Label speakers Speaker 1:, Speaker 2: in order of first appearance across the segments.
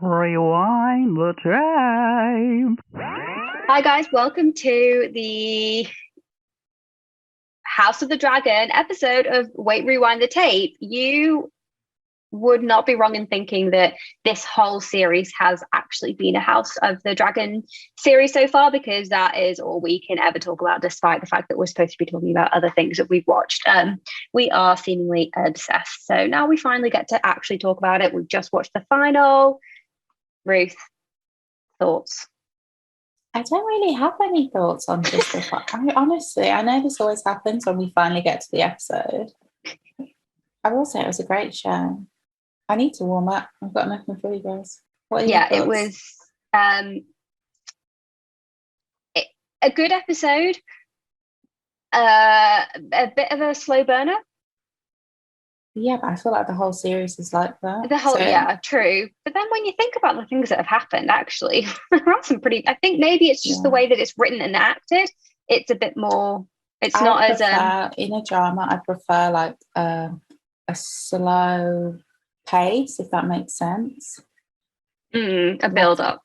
Speaker 1: Rewind the tape.
Speaker 2: Hi guys, welcome to the House of the Dragon episode of Wait, Rewind the Tape. You would not be wrong in thinking that this whole series has actually been a House of the Dragon series so far, because that is all we can ever talk about, despite the fact that we're supposed to be talking about other things that we've watched. We are seemingly obsessed. So now we finally get to actually talk about it. We've just watched the final. Ruth, thoughts?
Speaker 3: I don't really have any thoughts on just the honestly, I know this always happens when we finally get to the episode. I will say it was a great show. I need to warm up. I've got nothing for you guys. What are your thoughts?
Speaker 2: It was a good episode. A bit of a slow burner.
Speaker 3: Yeah, but I feel like the whole series is like that.
Speaker 2: True. But then when you think about the things that have happened, actually, there are some pretty. I think maybe it's just the way that it's written and acted. It's a bit more. It's not as
Speaker 3: in a drama. I prefer like a slow pace, if that makes sense.
Speaker 2: A build up.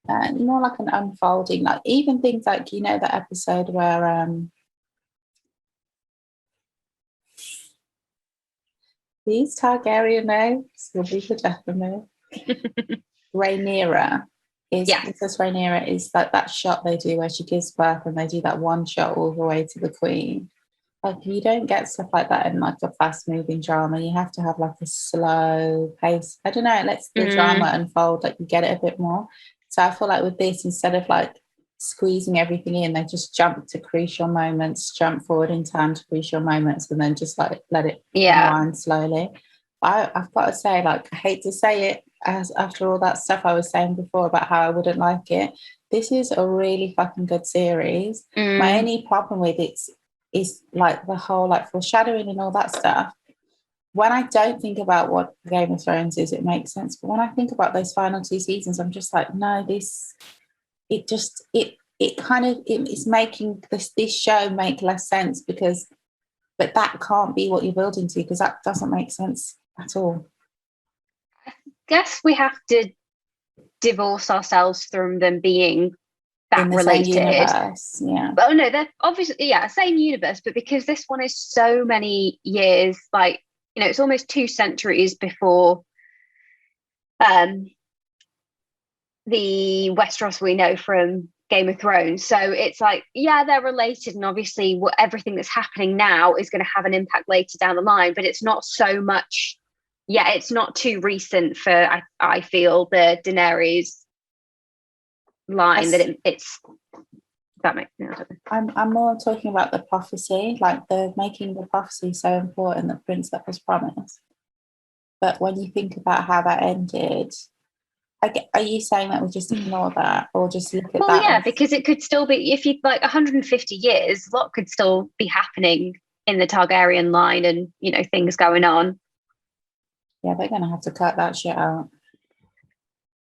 Speaker 3: More like an unfolding. Like even things like that episode where these Targaryen names will be for death of me. Rhaenyra Princess Rhaenyra is like that shot they do where she gives birth and they do that one shot all the way to the queen. Like you don't get stuff like that in like a fast moving drama. You have to have like a slow pace. I don't know, it lets the drama unfold, like you get it a bit more. So I feel like with this, instead of like squeezing everything in, they just jump to crucial moments, jump forward in time to crucial moments, and then just like let it unwind slowly. I've got to say, like, I hate to say it, as after all that stuff I was saying before about how I wouldn't like it, this is a really fucking good series. My only problem with it is like the whole like foreshadowing and all that stuff. When I don't think about what Game of Thrones is, it makes sense. But when I think about those final two seasons, I'm just like, no, it's making this show make less sense but that can't be what you're building to, because that doesn't make sense at all.
Speaker 2: I guess we have to divorce ourselves from them being that related.
Speaker 3: Same universe, yeah.
Speaker 2: But no, they're obviously same universe, but because this one is so many years, like it's almost 2 centuries before the Westeros we know from Game of Thrones. So it's like, they're related, and obviously everything that's happening now is going to have an impact later down the line, but it's not so much. It's not too recent for I feel the Daenerys line it's that makes sense.
Speaker 3: I'm more talking about the prophecy, like the making the prophecy so important, the prince that was promised. But when you think about how that ended, are you saying that we just ignore that or just look at that?
Speaker 2: Well, yeah, because it could still be, if you like 150 years, a lot could still be happening in the Targaryen line, and things going on.
Speaker 3: Yeah, they're going to have to cut that shit out.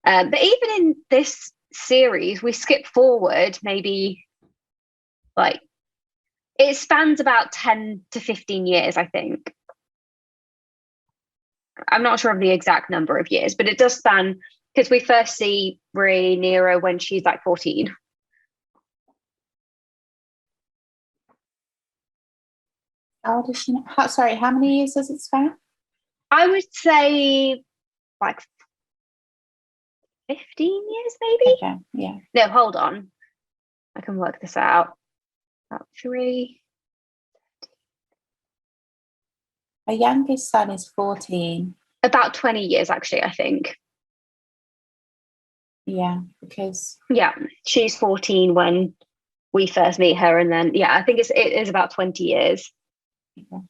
Speaker 2: But even in this series, we skip forward maybe like it spans about 10 to 15 years, I think. I'm not sure of the exact number of years, but it does span, because we first see Rhaenyra when she's like 14.
Speaker 3: How old is she now? How many years does it span?
Speaker 2: I would say like 15 years, maybe.
Speaker 3: Okay, yeah.
Speaker 2: No, hold on. I can work this out. About 3.
Speaker 3: Her youngest son is 14.
Speaker 2: About 20 years, actually, I think.
Speaker 3: Yeah, because...
Speaker 2: Yeah, she's 14 when we first meet her, and then, I think it is about 20 years.
Speaker 3: Okay.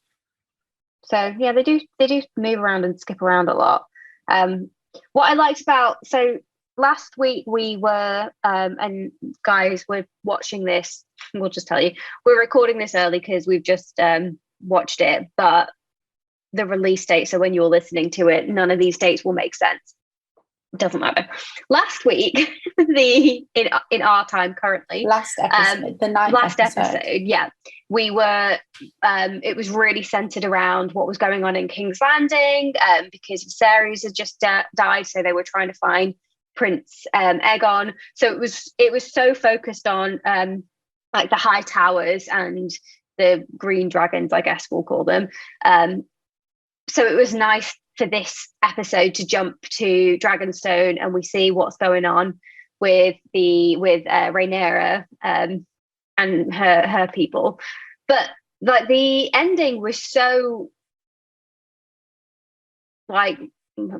Speaker 2: So, they do move around and skip around a lot. What I liked about... So, last week we were, and guys, we're watching this, we'll just tell you, we're recording this early because we've just watched it, but the release date, so when you're listening to it, none of these dates will make sense. doesn't matter. Last week, in our time currently,
Speaker 3: last episode, the ninth
Speaker 2: episode, yeah, we were. It was really centered around what was going on in King's Landing, because Viserys had just died, so they were trying to find Prince Aegon. So it was so focused on like the high towers and the green dragons, I guess we'll call them. So it was nice for this episode to jump to Dragonstone, and we see what's going on with Rhaenyra and her people. But like the ending was so like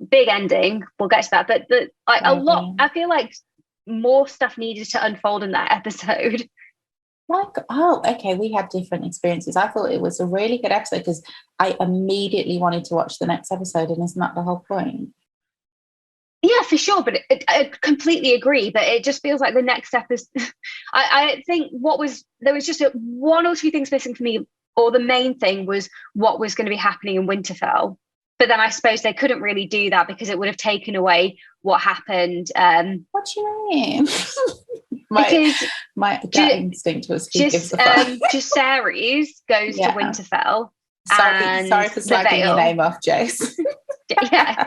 Speaker 2: big ending. We'll get to that, but like a lot. I feel like more stuff needed to unfold in that episode.
Speaker 3: Like, oh, okay, we had different experiences. I thought it was a really good episode because I immediately wanted to watch the next episode, and isn't that the whole point?
Speaker 2: Yeah, for sure. But I completely agree. But it just feels like the next episode. I think there was just one or two things missing for me, or the main thing was what was going to be happening in Winterfell. But then I suppose they couldn't really do that because it would have taken away what happened.
Speaker 3: What do you mean? my gut instinct was
Speaker 2: just Jacaerys goes to Winterfell.
Speaker 3: Sorry for slagging your name off, Jace.
Speaker 2: Yeah.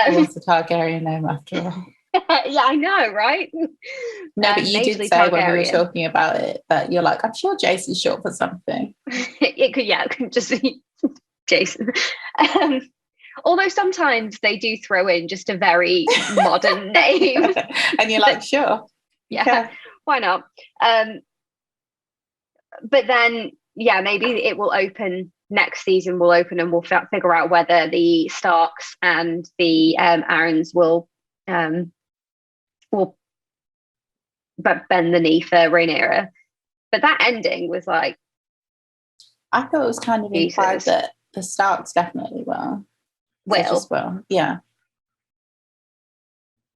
Speaker 3: What's a Targaryen name after all?
Speaker 2: Yeah, I know, right?
Speaker 3: No, but you did say Targaryen. When we were talking about it that you're like, I'm sure Jace is short for something.
Speaker 2: It could just be Jason. Although sometimes they do throw in just a very modern name.
Speaker 3: And you're like, sure.
Speaker 2: Yeah, why not? But then, yeah, maybe it will open, next season will open, and we'll figure out whether the Starks and the Aarons will bend the knee for Rhaenyra. But that ending was like,
Speaker 3: I thought it was kind of implied that the Starks definitely will. Yeah.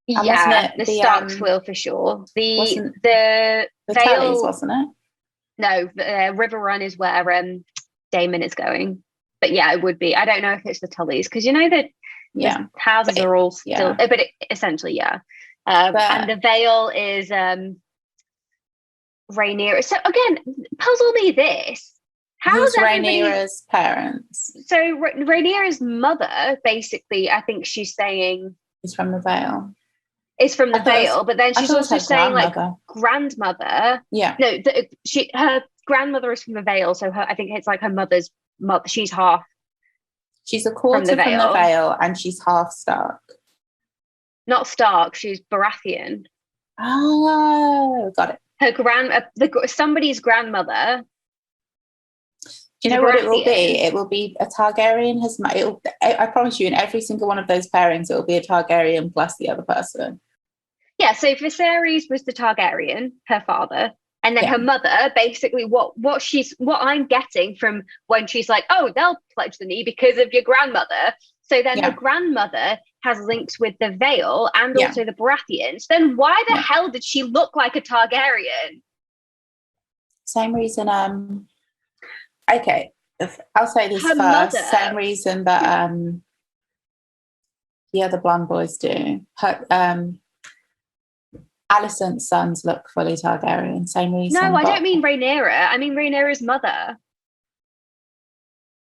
Speaker 2: Yeah, the Starks will for sure. The Vale,
Speaker 3: Tullys, wasn't it?
Speaker 2: No, River Run is where Daemon is going. But yeah, it would be. I don't know if it's the Tullys because you know that the houses are all still. But essentially, yeah. And the Vale is Rhaenyra. So again, puzzle me this.
Speaker 3: Who's Rhaenyra's parents?
Speaker 2: So Rhaenyra's mother, basically, I think she's saying
Speaker 3: is from the Vale.
Speaker 2: Is from the Vale, but then she's also saying like grandmother.
Speaker 3: Yeah.
Speaker 2: No, her grandmother is from the Vale, so I think it's like her mother's mother. She's half.
Speaker 3: She's a quarter from the Vale, and she's half Stark.
Speaker 2: Not Stark. She's Baratheon.
Speaker 3: Oh, got it.
Speaker 2: Somebody's grandmother.
Speaker 3: Do you know what it will be? It will be a Targaryen. I promise you, in every single one of those pairings, it will be a Targaryen plus the other person.
Speaker 2: Yeah, so Viserys was the Targaryen, her father, and then her mother. Basically, what I'm getting from when she's like, "Oh, they'll pledge the knee because of your grandmother." So then her grandmother has links with the Vale and also the Baratheons. Then why the hell did she look like a Targaryen?
Speaker 3: Same reason. Okay, I'll say this first.
Speaker 2: Mother,
Speaker 3: same reason that the other blonde boys do. Alicent's sons look fully Targaryen. Same reason.
Speaker 2: No, I don't mean Rhaenyra. I mean Rhaenyra's mother.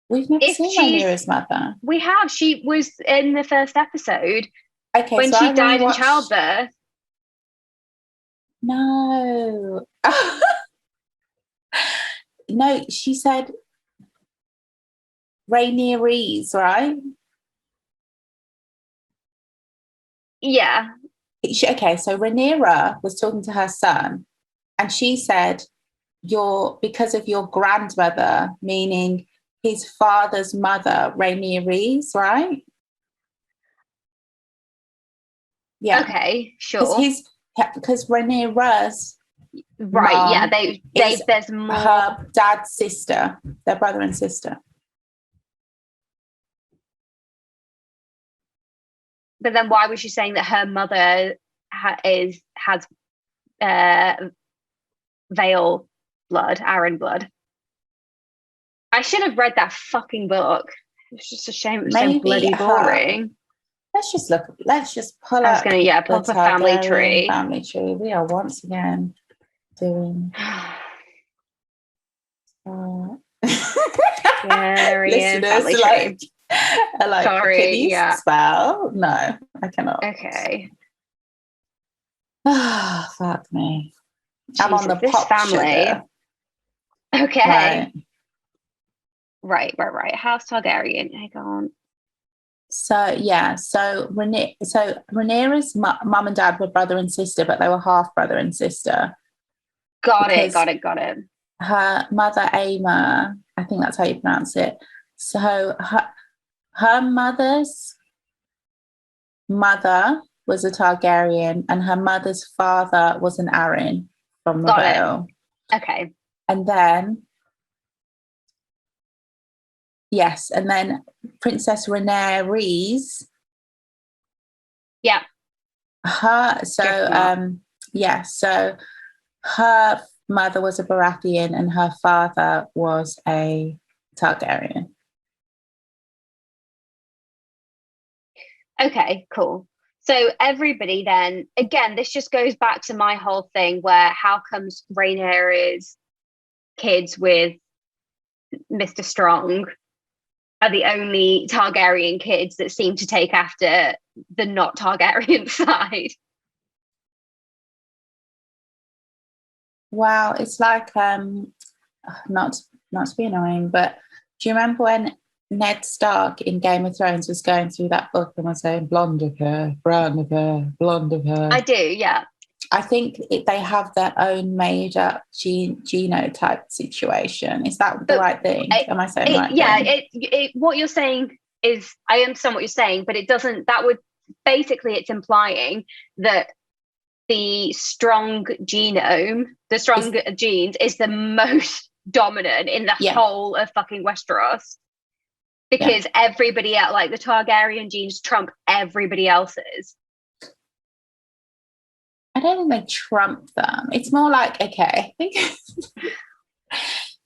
Speaker 3: We've never seen Rhaenyra's mother.
Speaker 2: We have. She was in the first episode.
Speaker 3: Okay,
Speaker 2: when she died in childbirth.
Speaker 3: No. No, she said Rhaenyra, right?
Speaker 2: Yeah.
Speaker 3: Okay, so Rhaenyra was talking to her son, and she said, because of your grandmother, meaning his father's mother, Rhaenyra, right? Yeah.
Speaker 2: Okay, sure.
Speaker 3: Because Rhaenyra's
Speaker 2: right, there's more.
Speaker 3: Her dad's sister, their brother and sister.
Speaker 2: But then why was she saying that her mother has Vale blood, Aaron blood? I should have read that fucking book. It's just a shame it was so bloody boring.
Speaker 3: Let's just pull
Speaker 2: I was
Speaker 3: up
Speaker 2: going to, pull
Speaker 3: the
Speaker 2: up a family
Speaker 3: Targaryen
Speaker 2: tree.
Speaker 3: family tree. We are once again doing
Speaker 2: Targaryen family
Speaker 3: listeners
Speaker 2: tree.
Speaker 3: are like,
Speaker 2: Sorry,
Speaker 3: can you spell? No, I cannot.
Speaker 2: Okay.
Speaker 3: Oh, fuck me. I'm on
Speaker 2: Jesus,
Speaker 3: the
Speaker 2: this
Speaker 3: pop
Speaker 2: family.
Speaker 3: sugar.
Speaker 2: Okay. Right. House Targaryen. Hang on.
Speaker 3: So Rhaenyra's mum and dad were brother and sister, but they were half brother and sister.
Speaker 2: Got it.
Speaker 3: Her mother, Aemma, I think that's how you pronounce it. So her mother's mother was a Targaryen, and her mother's father was an Arryn from the Vale.
Speaker 2: Okay.
Speaker 3: And then, yes, and then Princess Rhaenyra.
Speaker 2: Yeah.
Speaker 3: So her mother was a Baratheon and her father was a Targaryen.
Speaker 2: Okay, cool. So everybody then, again, this just goes back to my whole thing where how comes Rhaenyra's kids with Mr. Strong are the only Targaryen kids that seem to take after the not Targaryen side?
Speaker 3: Wow, it's like not to be annoying, but do you remember when Ned Stark in Game of Thrones was going through that book and was saying blonde of hair, brown of hair, blonde of hair?
Speaker 2: I do, yeah.
Speaker 3: I think they have their own made up genotype situation. Is that the right thing? Am I saying the right thing?
Speaker 2: Yeah, what you're saying is, I understand what you're saying, but it doesn't, that would, basically it's implying that the strong genome, the strong genes is the most dominant in the whole of fucking Westeros. Because everybody else, like the Targaryen genes trump everybody else's.
Speaker 3: I don't think they trump them. It's more like, okay, I think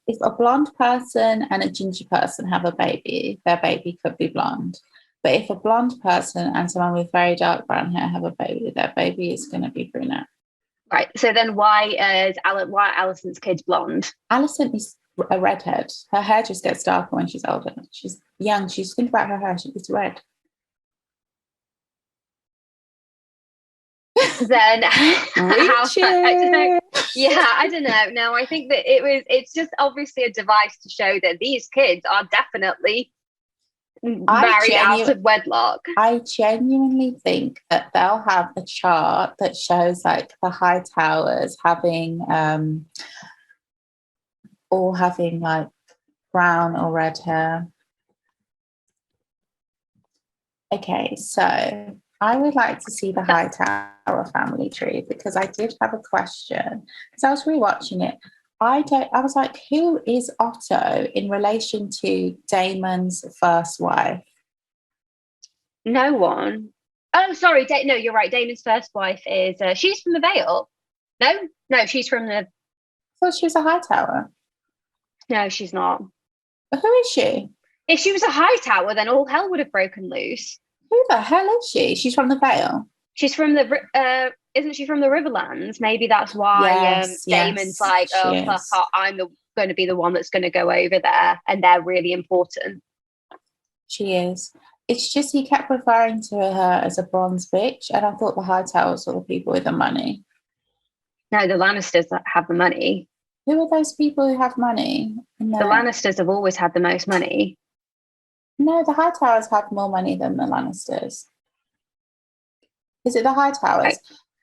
Speaker 3: if a blonde person and a ginger person have a baby, their baby could be blonde. But if a blonde person and someone with very dark brown hair have a baby, their baby is going to be brunette.
Speaker 2: Right. So then why are Alison's kids blonde?
Speaker 3: Alison is a redhead. Her hair just gets darker when she's older. She's young. She's think about her hair. It's red.
Speaker 2: Then I don't know. No, I think that it's just obviously a device to show that these kids are definitely married out of wedlock.
Speaker 3: I genuinely think that they'll have a chart that shows like the high towers having all having like brown or red hair. Okay, so I would like to see the Hightower family tree because I did have a question. Because I was rewatching it. I was like, who is Otto in relation to Daemon's first wife?
Speaker 2: No one. Oh, sorry. No, you're right. Daemon's first wife is she's from the Vale. No, she's from the.
Speaker 3: I thought she was a Hightower.
Speaker 2: No, she's not.
Speaker 3: But who is she?
Speaker 2: If she was a Hightower, then all hell would have broken loose.
Speaker 3: Who the hell is she? She's from the Vale.
Speaker 2: She's from the. Isn't she from the Riverlands? Maybe that's why Daemon's like, oh fuck, I'm going to be the one that's going to go over there, and they're really important.
Speaker 3: She is. It's just he kept referring to her as a bronze bitch, and I thought the Hightowers were the people with the money.
Speaker 2: No, the Lannisters have the money.
Speaker 3: Who are those people who have money? No.
Speaker 2: The Lannisters have always had the most money.
Speaker 3: No, the Hightowers have more money than the Lannisters. Is it the Hightowers?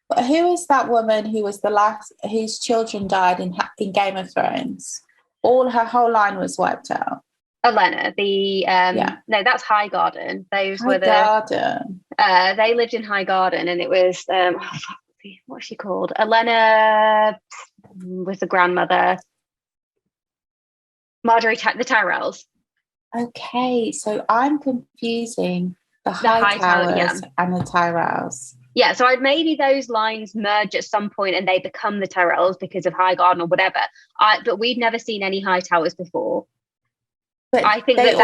Speaker 3: But who is that woman who was the last, whose children died in Game of Thrones? Her whole line was wiped out.
Speaker 2: Olenna, no, that's Highgarden. Those were they lived in Highgarden, and it was what's she called? Olenna was the grandmother. Marjorie, the Tyrells.
Speaker 3: Okay, so I'm confusing the Hightowers and the Tyrells.
Speaker 2: Yeah, so maybe those lines merge at some point and they become the Tyrells because of Highgarden or whatever. But we've never seen any Hightowers before. But I think that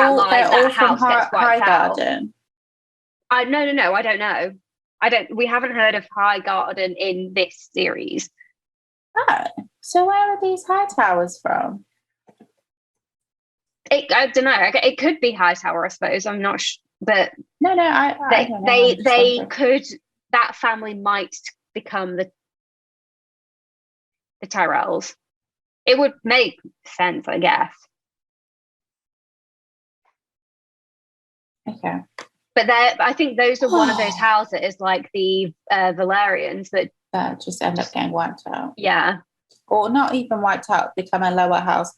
Speaker 2: house gets wiped out. No, I don't know. We haven't heard of High Garden in this series.
Speaker 3: Oh, so where are these high towers from?
Speaker 2: I don't know. It could be Hightower, I suppose. I'm not but
Speaker 3: No, I don't know.
Speaker 2: They could, that family might become the Tyrells. It would make sense, I guess.
Speaker 3: Okay.
Speaker 2: But I think those are one of those houses, like the Valerians,
Speaker 3: that just end up getting wiped out.
Speaker 2: Yeah.
Speaker 3: Or not even wiped out, become a lower house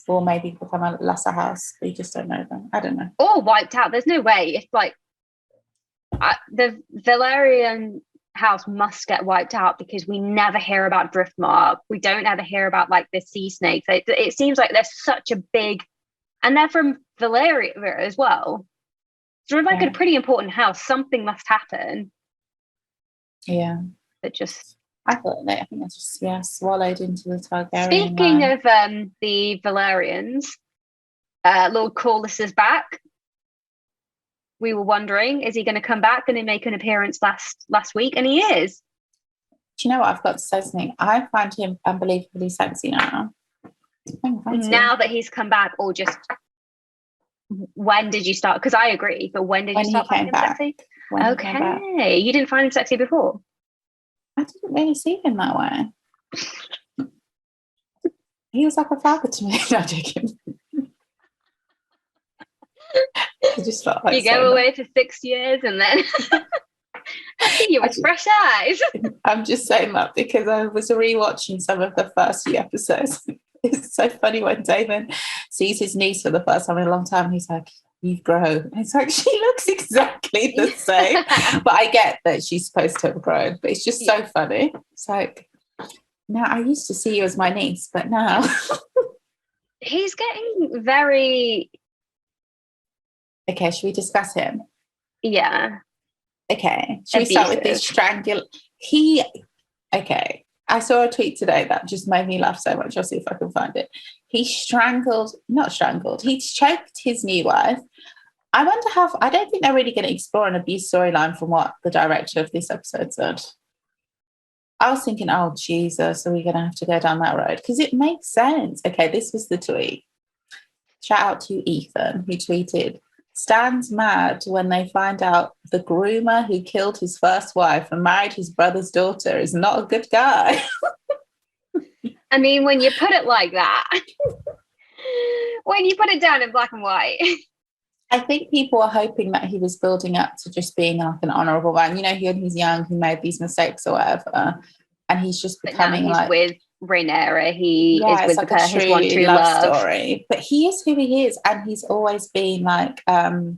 Speaker 3: or maybe become a lesser house. We just don't know them. I don't know.
Speaker 2: Or wiped out. There's no way. It's like the Valerian house must get wiped out because we never hear about Driftmark. We don't ever hear about like the sea snakes. It seems like there's such a big, and they're from Valeria as well. So like a pretty important house. Something must happen.
Speaker 3: Yeah.
Speaker 2: That just.
Speaker 3: I think that's just swallowed into the Targaryen.
Speaker 2: Speaking of the Valerians, Lord Corlys is back. We were wondering, is he going to come back and make an appearance last week? And he is.
Speaker 3: Do you know what? I've got to say something. I find him unbelievably sexy now.
Speaker 2: Now that he's come back, or just when did you start? Because I agree, but when did you start finding him sexy? Okay, you didn't find him sexy before.
Speaker 3: I didn't really see him that way. He was like a father to me. No, joking. I just felt like
Speaker 2: you go away for 6 years and then I see you with fresh eyes.
Speaker 3: I'm just saying that because I was rewatching some of the first few episodes. It's so funny when Damon sees his niece for the first time in a long time. He's like, "You've grown." It's like, she looks exactly the same. But I get that she's supposed to have grown. But it's just so funny. It's like, now I used to see you as my niece, but now.
Speaker 2: He's getting very.
Speaker 3: Okay, should we discuss him?
Speaker 2: Yeah.
Speaker 3: Okay. Should we start with this Okay. I saw a tweet today that just made me laugh so much. I'll see if I can find it. He he choked his new wife. I don't think they're really going to explore an abuse storyline from what the director of this episode said. I was thinking, oh, Jesus, are we going to have to go down that road? Because it makes sense. Okay, this was the tweet. Shout out to Ethan, who tweeted, "Stan's mad when they find out the groomer who killed his first wife and married his brother's daughter is not a good guy."
Speaker 2: I mean, when you put it like that, when you put it down in black and white.
Speaker 3: I think people are hoping that he was building up to just being like an honourable man. You know, he's young, he made these mistakes or whatever, and he's just becoming
Speaker 2: he's with Rhaenyra. He is with
Speaker 3: like
Speaker 2: his one true love
Speaker 3: story. But he is who he is, and he's always been like, a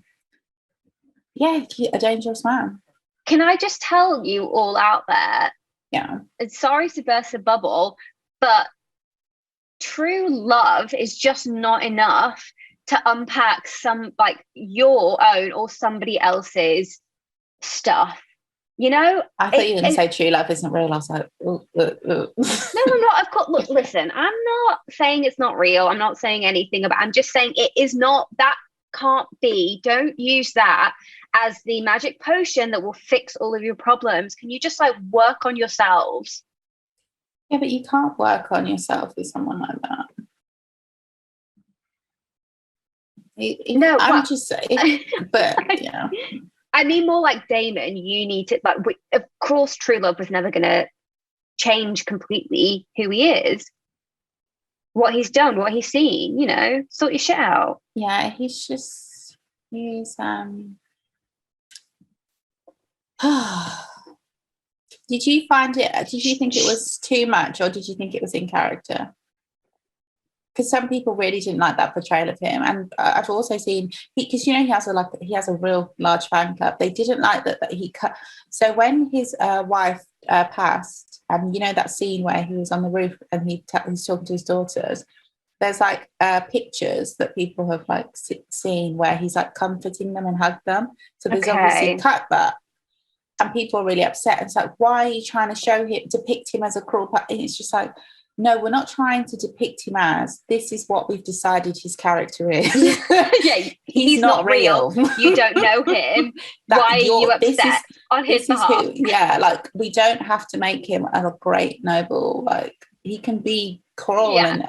Speaker 3: dangerous man.
Speaker 2: Can I just tell you all out there?
Speaker 3: Yeah.
Speaker 2: Sorry to burst the bubble, but true love is just not enough to unpack some like your own or somebody else's stuff. You know,
Speaker 3: I thought you were going to say true love isn't real. I was like,
Speaker 2: No, I'm not. Of course, look, listen, I'm not saying it's not real. I'm not saying anything about. I'm just saying it is not. That can't be. Don't use that as the magic potion that will fix all of your problems. Can you just like work on yourselves?
Speaker 3: Yeah, but you can't work on yourself with someone like that. I'm just saying, but yeah.
Speaker 2: I mean, more like Damon. You need to of course, true love was never going to change completely who he is, what he's done, what he's seen. You know, sort your shit out.
Speaker 3: Yeah, he's. Did you find it? Did you think it was too much, or did you think it was in character? Because some people really didn't like that portrayal of him, and I've also seen because he has a real large fan club. They didn't like that he cut. So when his wife passed, and you know that scene where he was on the roof and he's talking to his daughters. There's like pictures that people have like seen where he's like comforting them and hugged them. So there's obviously cut that, and people are really upset. It's like, why are you trying to depict him as a cruel? And it's just like, no, we're not trying to depict him as, this is what we've decided his character is.
Speaker 2: Yeah, he's not real. You don't know him. Why are you upset on his behalf?
Speaker 3: Like, we don't have to make him a great noble. Like, he can be cruel and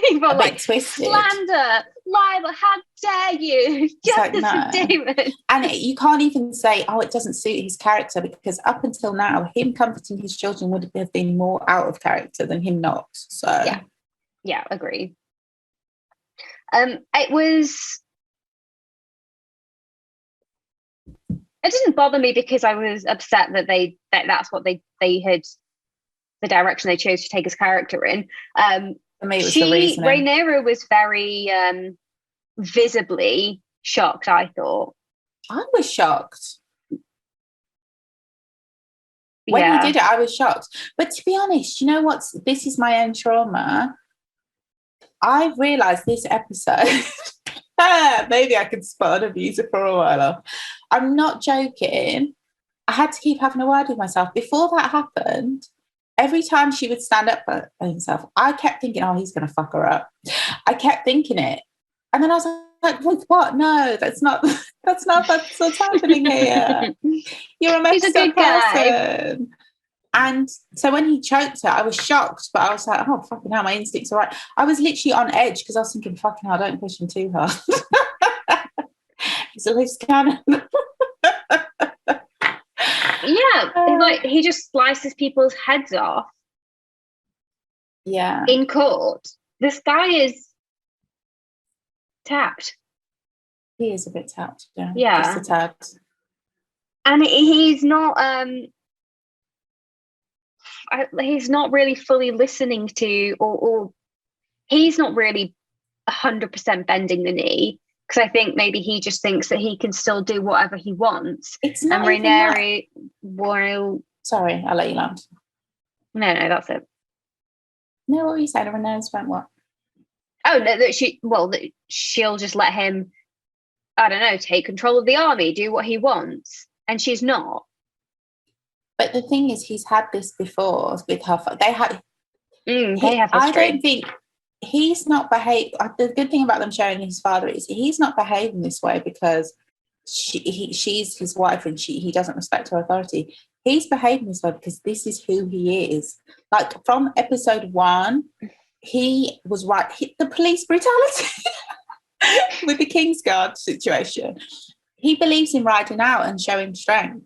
Speaker 2: people
Speaker 3: a bit twisted.
Speaker 2: Slander, libel, how dare you? Justice for Damon.
Speaker 3: And you can't even say, oh, it doesn't suit his character, because up until now, him comforting his children would have been more out of character than him not. So
Speaker 2: yeah, agree. It didn't bother me because I was upset that that's what they had, the direction they chose to take his character in.
Speaker 3: For me, it was the reasoning.
Speaker 2: Rhaenyra was very visibly shocked, I thought.
Speaker 3: I was shocked. When he did it, I was shocked. But to be honest, you know what? This is my own trauma. I realised this episode, maybe I could spot an abuser for a while off. I'm not joking. I had to keep having a word with myself. Before that happened, every time she would stand up for himself, I kept thinking, oh, he's going to fuck her up. I kept thinking it. And then I was like, what? No, that's not what's happening here. You're a messed up person. And so when he choked her, I was shocked, but I was like, oh, fucking hell, my instincts are right. I was literally on edge because I was thinking, fucking hell, don't push him too hard. He's a loose cannon.
Speaker 2: Like he just slices people's heads off.
Speaker 3: Yeah.
Speaker 2: In court. This guy is tapped.
Speaker 3: He is a bit tapped.
Speaker 2: Yeah.
Speaker 3: Just a tad.
Speaker 2: And he's not he's not really fully listening to, or he's not really 100% bending the knee, because I think maybe he just thinks that he can still do whatever he wants.
Speaker 3: It's not.
Speaker 2: And Rhaenyra will.
Speaker 3: Sorry, I'll let you land.
Speaker 2: No, that's it.
Speaker 3: No, what were you saying? Rhaenyra's went what?
Speaker 2: Oh no, that she'll just let him, I don't know, take control of the army, do what he wants, and she's not.
Speaker 3: But the thing is, he's had this before with her. They have
Speaker 2: history.
Speaker 3: I don't think he's not behaved. The good thing about them showing his father is he's not behaving this way because she's his wife and he doesn't respect her authority. He's behaving this way because this is who he is. Like from episode 1, he was right. The police brutality with the Kingsguard situation. He believes in riding out and showing strength.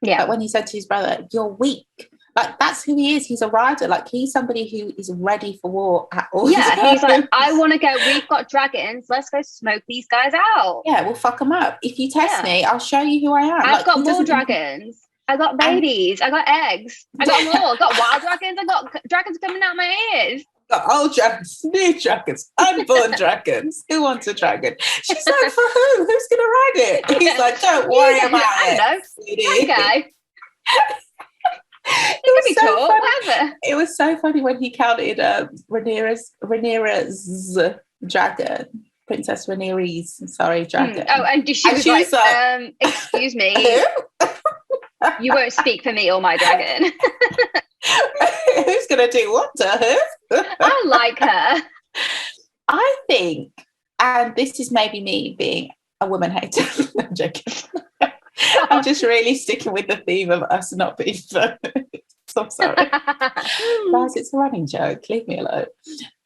Speaker 2: Yeah.
Speaker 3: But when he said to his brother, "You're weak," like that's who he is. He's a rider. Like he's somebody who is ready for war at all.
Speaker 2: Yeah, he's like, I want to go. We've got dragons. Let's go smoke these guys out.
Speaker 3: Yeah, we'll fuck them up. If you test me, I'll show you who I am.
Speaker 2: I've got more dragons. I got babies. I got eggs. I got more. I got wild dragons. I got dragons coming out my ears.
Speaker 3: Got old dragons, new dragons, unborn dragons. Who wants a dragon? She's like, for who? Who's going to ride it? He's like, don't worry about it.
Speaker 2: Okay. It can be taught, whatever.
Speaker 3: It was so funny when he counted Rhaenyra's dragon, Princess Rhaenyra's, dragon.
Speaker 2: Oh, and she was like, excuse me, you won't speak for me or my dragon.
Speaker 3: Who's going to do what to her?
Speaker 2: I like her.
Speaker 3: I think, and this is maybe me being a woman hater. I'm joking. I'm just really sticking with the theme of us not being feminists. I'm sorry. Guys, it's a running joke. Leave me alone.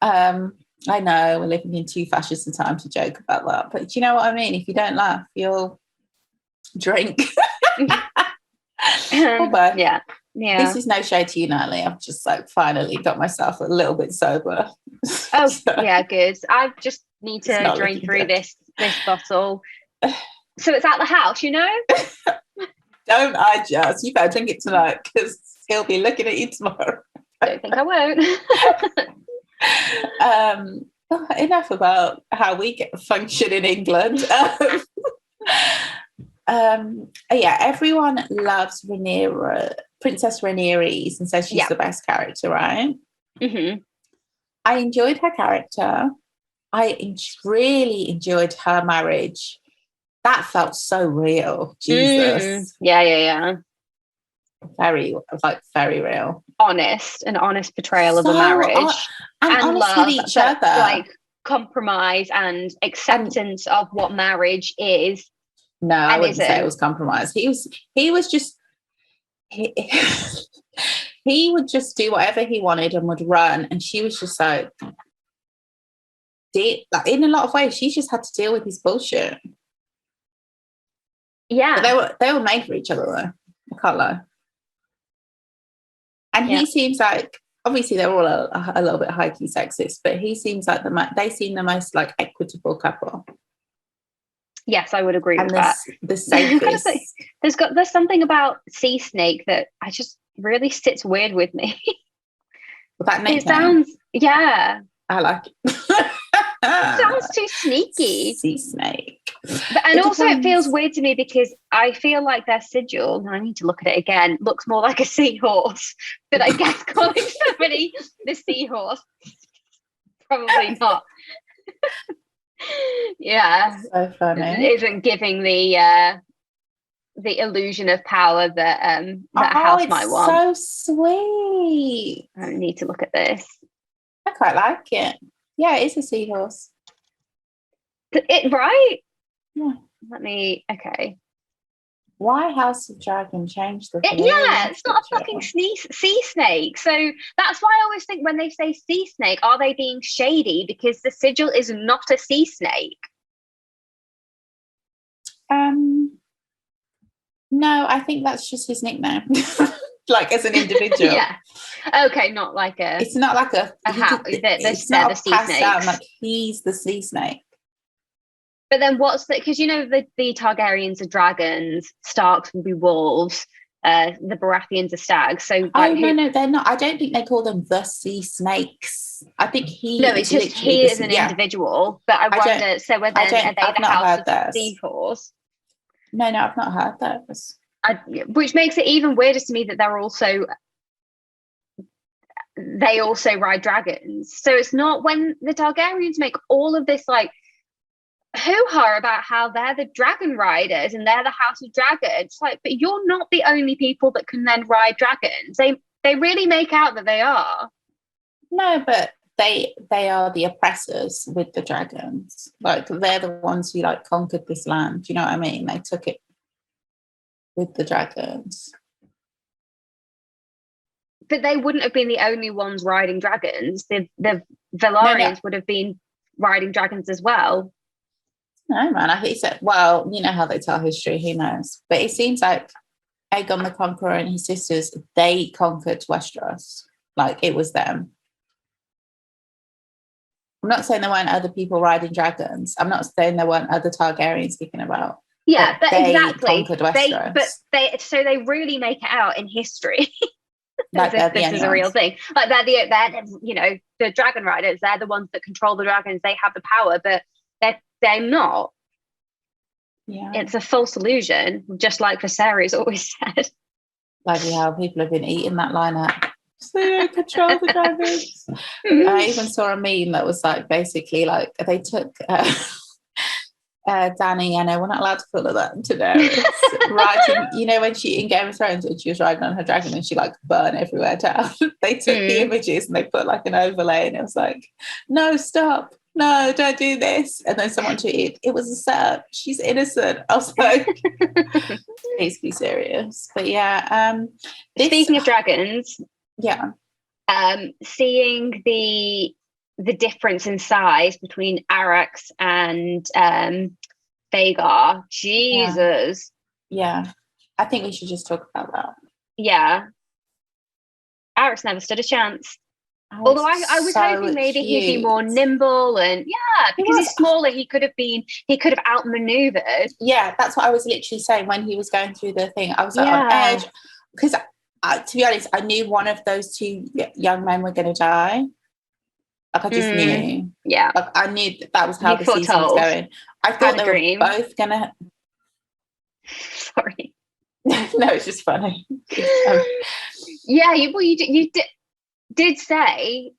Speaker 3: I know we're living in too fascist a time to joke about that, but do you know what I mean? If you don't laugh, you'll drink.
Speaker 2: Yeah.
Speaker 3: This is no shade to you, Natalie. I've just finally got myself a little bit sober.
Speaker 2: Oh, yeah, good. I just need to drink through this bottle. So it's at the house, you know?
Speaker 3: Don't I just? You better drink it tonight because he'll be looking at you tomorrow.
Speaker 2: Don't think I
Speaker 3: won't. Enough about how we function in England. Yeah, everyone loves Rhaenyra, Princess Rhaenyra, and says she's the best character, right?
Speaker 2: Mm-hmm.
Speaker 3: I enjoyed her character. I really enjoyed her marriage. That felt so real. Jesus.
Speaker 2: Yeah.
Speaker 3: very real.
Speaker 2: An honest portrayal of a marriage
Speaker 3: and honest
Speaker 2: love,
Speaker 3: with each
Speaker 2: but
Speaker 3: other,
Speaker 2: like compromise and acceptance of what marriage is.
Speaker 3: No, I wouldn't say it was compromise. He was just he would just do whatever he wanted and would run, and she was just like in a lot of ways she just had to deal with his bullshit.
Speaker 2: Yeah,
Speaker 3: but they were made for each other though. I can't lie. And he seems like, obviously they're all a little bit high-key sexist, but he seems like they seem the most like equitable couple.
Speaker 2: Yes, I would agree with that.
Speaker 3: The safest.
Speaker 2: There's something about sea snake that I just really sits weird with me.
Speaker 3: That nickname.
Speaker 2: It sounds, yeah.
Speaker 3: I like it.
Speaker 2: It sounds too sneaky.
Speaker 3: Sea snake.
Speaker 2: And also it feels weird to me because I feel like their sigil, and I need to look at it again, looks more like a seahorse. But I guess calling somebody the seahorse, probably not. Yeah.
Speaker 3: So funny.
Speaker 2: It isn't giving the illusion of power that a house might want.
Speaker 3: So sweet.
Speaker 2: I need to look at this.
Speaker 3: I quite like it. Yeah, it is a seahorse.
Speaker 2: Right?
Speaker 3: Yeah.
Speaker 2: Okay.
Speaker 3: Why House of Dragon changed the
Speaker 2: it's not a fucking sea snake. So that's why I always think when they say sea snake, are they being shady? Because the sigil is not a sea snake.
Speaker 3: No, I think that's just his nickname. Like as an individual.
Speaker 2: Yeah. Okay, not like a.
Speaker 3: It's not like
Speaker 2: it's not the sea snake.
Speaker 3: Like he's the sea snake.
Speaker 2: But then what's the? Because the Targaryens are dragons, Starks will be wolves, the Baratheons are stags. So
Speaker 3: no, they're not. I don't think they call them the sea snakes. I think
Speaker 2: it's just he is an individual. But I wonder. So are they the House of the Seahorse?
Speaker 3: No, I've not heard those.
Speaker 2: Which makes it even weirder to me that they also ride dragons. So it's not when the Targaryens make all of this like hoo-ha about how they're the dragon riders and they're the House of Dragons. Like, but you're not the only people that can then ride dragons. They really make out that they are.
Speaker 3: No, but they are the oppressors with the dragons. Like they're the ones who like conquered this land. Do you know what I mean? They took it with the dragons.
Speaker 2: But they wouldn't have been the only ones riding dragons. The Velaryons would have been riding dragons as well.
Speaker 3: No, man. I think he said, well, you know how they tell history, who knows? But it seems like Aegon the Conqueror and his sisters, they conquered Westeros. Like it was them. I'm not saying there weren't other people riding dragons. I'm not saying there weren't other Targaryens speaking about.
Speaker 2: Yeah, but
Speaker 3: they
Speaker 2: exactly.
Speaker 3: Conquered Westeros.
Speaker 2: They really make it out in history.
Speaker 3: Like
Speaker 2: this is a real thing. Like they're the dragon riders. They're the ones that control the dragons. They have the power, but they're not.
Speaker 3: Yeah,
Speaker 2: it's a false illusion, just like Viserys always said.
Speaker 3: Bloody hell, people have been eating that line up. So they don't control the dragons. I even saw a meme that was like basically like they took Dany, I know we're not allowed to call her that today. Riding, when she in Game of Thrones when she was riding on her dragon and she like burned everywhere down. They took the images and they put like an overlay and it was like, no, stop. No, don't do this. And then someone tweeted, it was a setup. She's innocent. I was like, please be serious. But yeah.
Speaker 2: Speaking of dragons.
Speaker 3: Yeah.
Speaker 2: Seeing the difference in size between Arax and Vhagar. Jesus.
Speaker 3: Yeah. I think we should just talk about that.
Speaker 2: Yeah. Arax never stood a chance. Although I was hoping maybe he'd be more nimble and because he's smaller, he could have outmaneuvered.
Speaker 3: Yeah, that's what I was literally saying when he was going through the thing. I was like on edge because to be honest, I knew one of those two young men were going to die. Like I just knew.
Speaker 2: Yeah.
Speaker 3: Like I knew that was how the season was going. I thought they were both going to.
Speaker 2: Sorry.
Speaker 3: No, it's just funny.
Speaker 2: Yeah, you did say,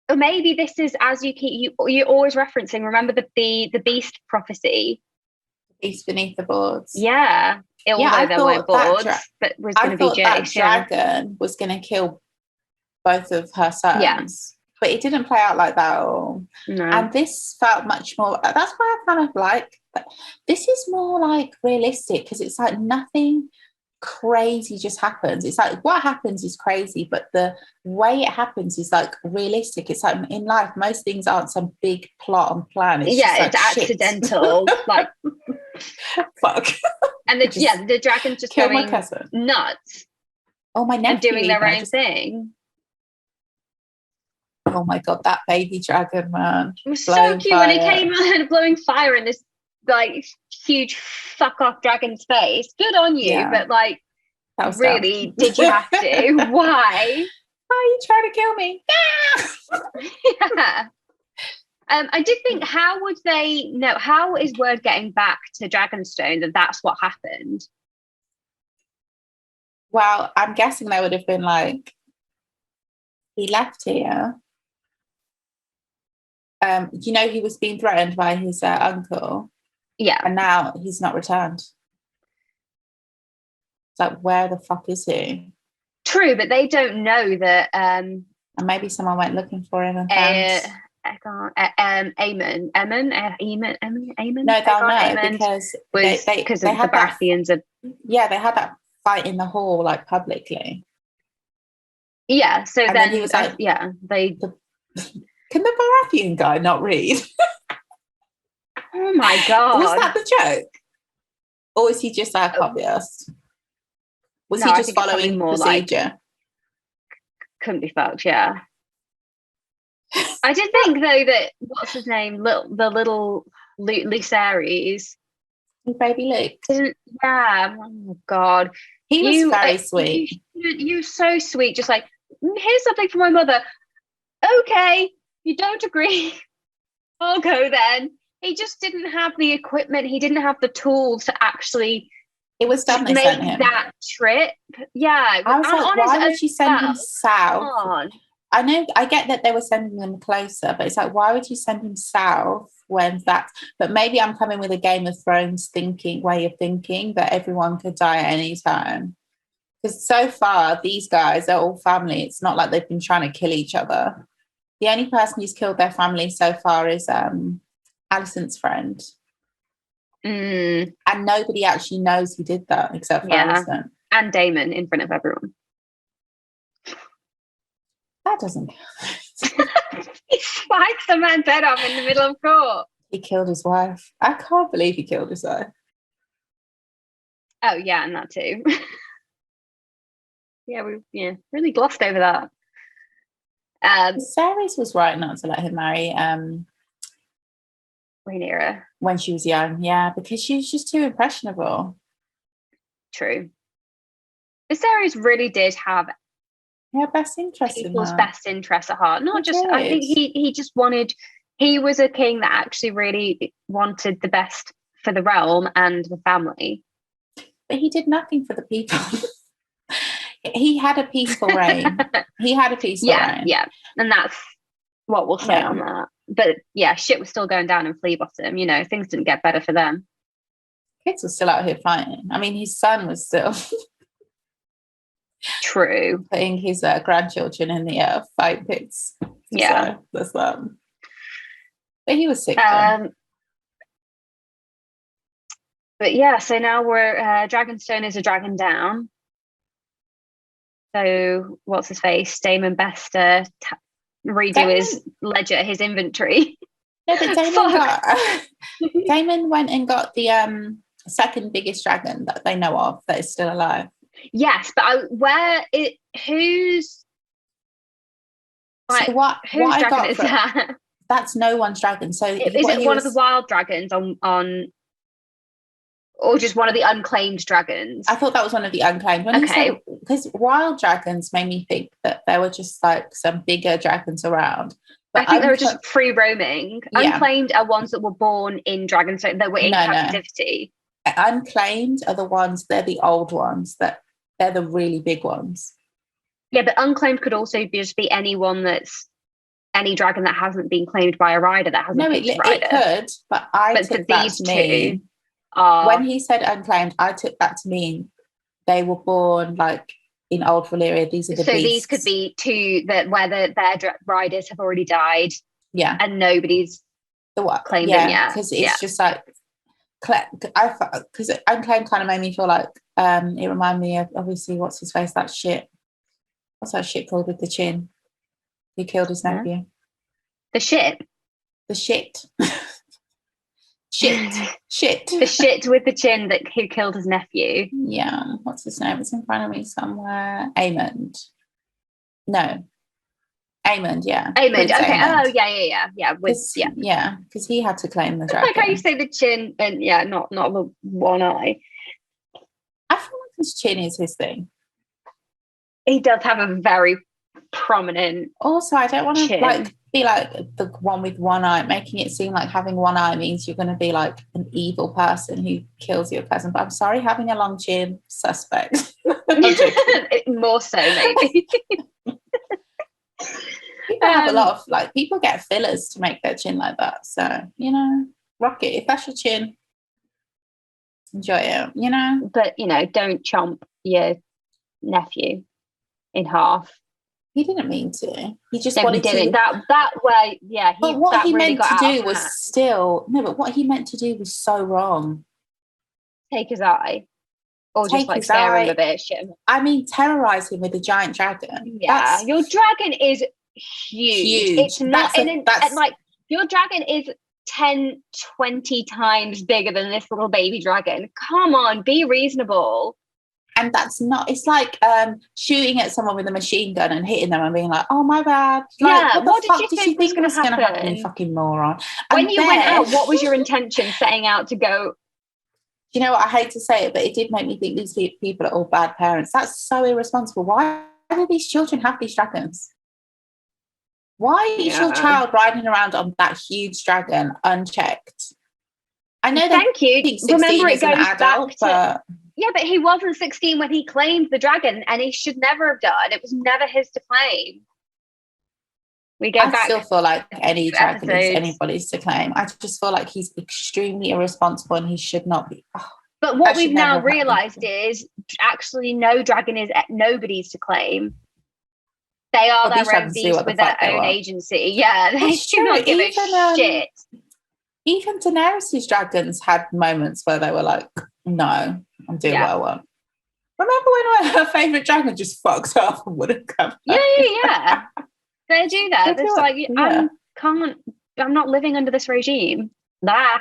Speaker 2: or maybe this is as you're always referencing. Remember the beast prophecy,
Speaker 3: beast beneath the boards.
Speaker 2: Yeah, although there weren't boards, but was going to be Jace.
Speaker 3: That dragon was going to kill both of her sons.
Speaker 2: Yeah.
Speaker 3: But it didn't play out like that at all.
Speaker 2: No.
Speaker 3: And this felt much more, that's why I kind of like, this is more like realistic, because it's like nothing crazy just happens. It's like what happens is crazy, but the way it happens is like realistic. It's like in life, most things aren't some big plot and plan. It's just like
Speaker 2: accidental. Like
Speaker 3: fuck.
Speaker 2: And the dragon's just going nuts.
Speaker 3: Oh, my nephew.
Speaker 2: And doing their own thing.
Speaker 3: Oh my god, that baby dragon, man.
Speaker 2: It was so cute when it came out and blowing fire in this like huge fuck off dragon's face. Good on you, but like really, did you have to? Why?
Speaker 3: Why are you trying to kill me?
Speaker 2: Yeah. I did think, how would they know? How is word getting back to Dragonstone that that's what happened?
Speaker 3: Well, I'm guessing they would have been like, he left here. You know, he was being threatened by his uncle.
Speaker 2: Yeah.
Speaker 3: And now he's not returned. It's like, where the fuck is he?
Speaker 2: True, but they don't know that. And
Speaker 3: maybe someone went looking for him and found...
Speaker 2: Aemon.
Speaker 3: No, they'll know because
Speaker 2: they had the Baratheons.
Speaker 3: They had that fight in the hall, like publicly.
Speaker 2: Yeah, so then
Speaker 3: he was like,
Speaker 2: they.
Speaker 3: Can the Baratheon guy not read?
Speaker 2: Oh my god!
Speaker 3: Was that the joke, or was he just like obvious? Was he just following procedure?
Speaker 2: Like, couldn't be fucked. Yeah. I did think though that what's his name, the little Lucerys,
Speaker 3: baby Luke.
Speaker 2: Yeah. Oh god,
Speaker 3: he was very sweet.
Speaker 2: You so sweet. Just like, here's something for my mother. Okay, you don't agree. I'll go then. He just didn't have the equipment. He didn't have the tools to actually.
Speaker 3: It was done. They
Speaker 2: make
Speaker 3: sent him
Speaker 2: that trip. Yeah,
Speaker 3: I was like, why would you send him south? I know, I get that they were sending them closer, but it's like, why would you send him south when that's... But maybe I'm coming with a Game of Thrones way of thinking that everyone could die at any time. Because so far, these guys, they're all family. It's not like they've been trying to kill each other. The only person who's killed their family so far is Alison's friend.
Speaker 2: And
Speaker 3: nobody actually knows who did that except for Alison.
Speaker 2: And Damon in front of everyone.
Speaker 3: That doesn't count.
Speaker 2: He spikes the man's head off in the middle of court.
Speaker 3: He killed his wife. I can't believe he killed his wife.
Speaker 2: Oh yeah, and that too. we really glossed over that.
Speaker 3: Ceres was right not to let him marry
Speaker 2: Rhaenyra
Speaker 3: when she was young, because she was just too impressionable.
Speaker 2: True. Viserys really did have
Speaker 3: best interest
Speaker 2: people's best interest at heart. Not just, I think he just wanted, he was a king that actually really wanted the best for the realm and the family.
Speaker 3: But he did nothing for the people. He had a peaceful reign. Reign.
Speaker 2: Yeah. And that's what we'll say on that. But shit was still going down in Flea Bottom. You know, things didn't get better for them.
Speaker 3: Kids were still out here fighting. I mean, his son was still...
Speaker 2: True.
Speaker 3: Putting his grandchildren in the fight pits.
Speaker 2: Yeah.
Speaker 3: So that's that. But he was sick.
Speaker 2: But yeah, so now we're Dragonstone is a dragon down. So what's his face? Damon best redo his ledger, his inventory.
Speaker 3: No, but Damon went and got the second biggest dragon that they know of that is still alive.
Speaker 2: Yes, but whose dragon is that?
Speaker 3: That's no one's dragon. So
Speaker 2: is it one of the wild dragons on or just one of the unclaimed dragons?
Speaker 3: I thought that was one of the unclaimed. Because wild dragons made me think that there were just like some bigger dragons around. But
Speaker 2: I think they were just free roaming. Unclaimed are ones that were born in Dragonstone, that were in captivity.
Speaker 3: Unclaimed are the ones, they're the old ones, they're the really big ones. Yeah,
Speaker 2: but unclaimed could also just be anyone that's any dragon that hasn't been claimed by a rider that hasn't picked a rider.
Speaker 3: It could, but I took that to mean When he said unclaimed, I took that to mean they were born like in old Valyria. These are the
Speaker 2: so
Speaker 3: beasts.
Speaker 2: these could be two that where their riders have already died.
Speaker 3: Yeah.
Speaker 2: And nobody's claimed them yet.
Speaker 3: Because it's just like, because unclaimed kind of made me feel like it reminded me of, obviously, what's his face, that shit. What's that shit called with the chin? He killed his nephew.
Speaker 2: The shit.
Speaker 3: The shit. Shit.
Speaker 2: The shit with the chin who killed his nephew.
Speaker 3: Yeah. What's his name? It's in front of me somewhere. Aemond. No. Aemond, yeah.
Speaker 2: Aemond,
Speaker 3: Prince
Speaker 2: okay.
Speaker 3: Aemond.
Speaker 2: Oh, yeah.
Speaker 3: Because he had to claim the
Speaker 2: It's
Speaker 3: dragon.
Speaker 2: like how you say the chin and not the one eye.
Speaker 3: I feel like his chin is his thing.
Speaker 2: He does have a very prominent.
Speaker 3: Also, I don't want to
Speaker 2: chin.
Speaker 3: be like the one with one eye, making it seem like having one eye means you're going to be like an evil person who kills your cousin. But I'm sorry, having a long chin, suspect.
Speaker 2: More so, maybe.
Speaker 3: People have a lot of people get fillers to make their chin like that. So, rock it. If that's your chin, enjoy it,
Speaker 2: But, don't chomp your nephew in half.
Speaker 3: He didn't mean to. He just
Speaker 2: wanted to. That way, yeah.
Speaker 3: But what he
Speaker 2: really
Speaker 3: meant to do was but what he meant to do was so wrong.
Speaker 2: Take his eye. Or just scare him a bit. Shit him.
Speaker 3: I mean, terrorize him with a giant dragon.
Speaker 2: Yeah, your dragon is huge. It's not your dragon is 10, 20 times bigger than this little baby dragon. Come on, be reasonable.
Speaker 3: And that's not, it's like shooting at someone with a machine gun and hitting them and being like, oh, my bad.
Speaker 2: What did you think was going to happen?
Speaker 3: You fucking moron.
Speaker 2: When you went out, what was your intention setting out to go?
Speaker 3: You know what? I hate to say it, but it did make me think these people are all bad parents. That's so irresponsible. Why do these children have these dragons? Why is your child riding around on that huge dragon unchecked? I know
Speaker 2: Thank you. Remember, it goes
Speaker 3: adult,
Speaker 2: back to... Yeah, but he wasn't 16 when he claimed the dragon, and he should never have done. It was never his to claim. I
Speaker 3: still feel like any dragon is anybody's to claim. I just feel like he's extremely irresponsible and he should not be.
Speaker 2: But what we've now realised is actually no dragon is nobody's to claim. They are their own beast with their own agency. Yeah, they do not give a shit.
Speaker 3: Even Daenerys' dragons had moments where they were like, no, I'm doing what I want. Remember when her favourite dragon just fucked up and wouldn't come back?
Speaker 2: Yeah. They do that. It's like, I'm not living under this regime. Nah.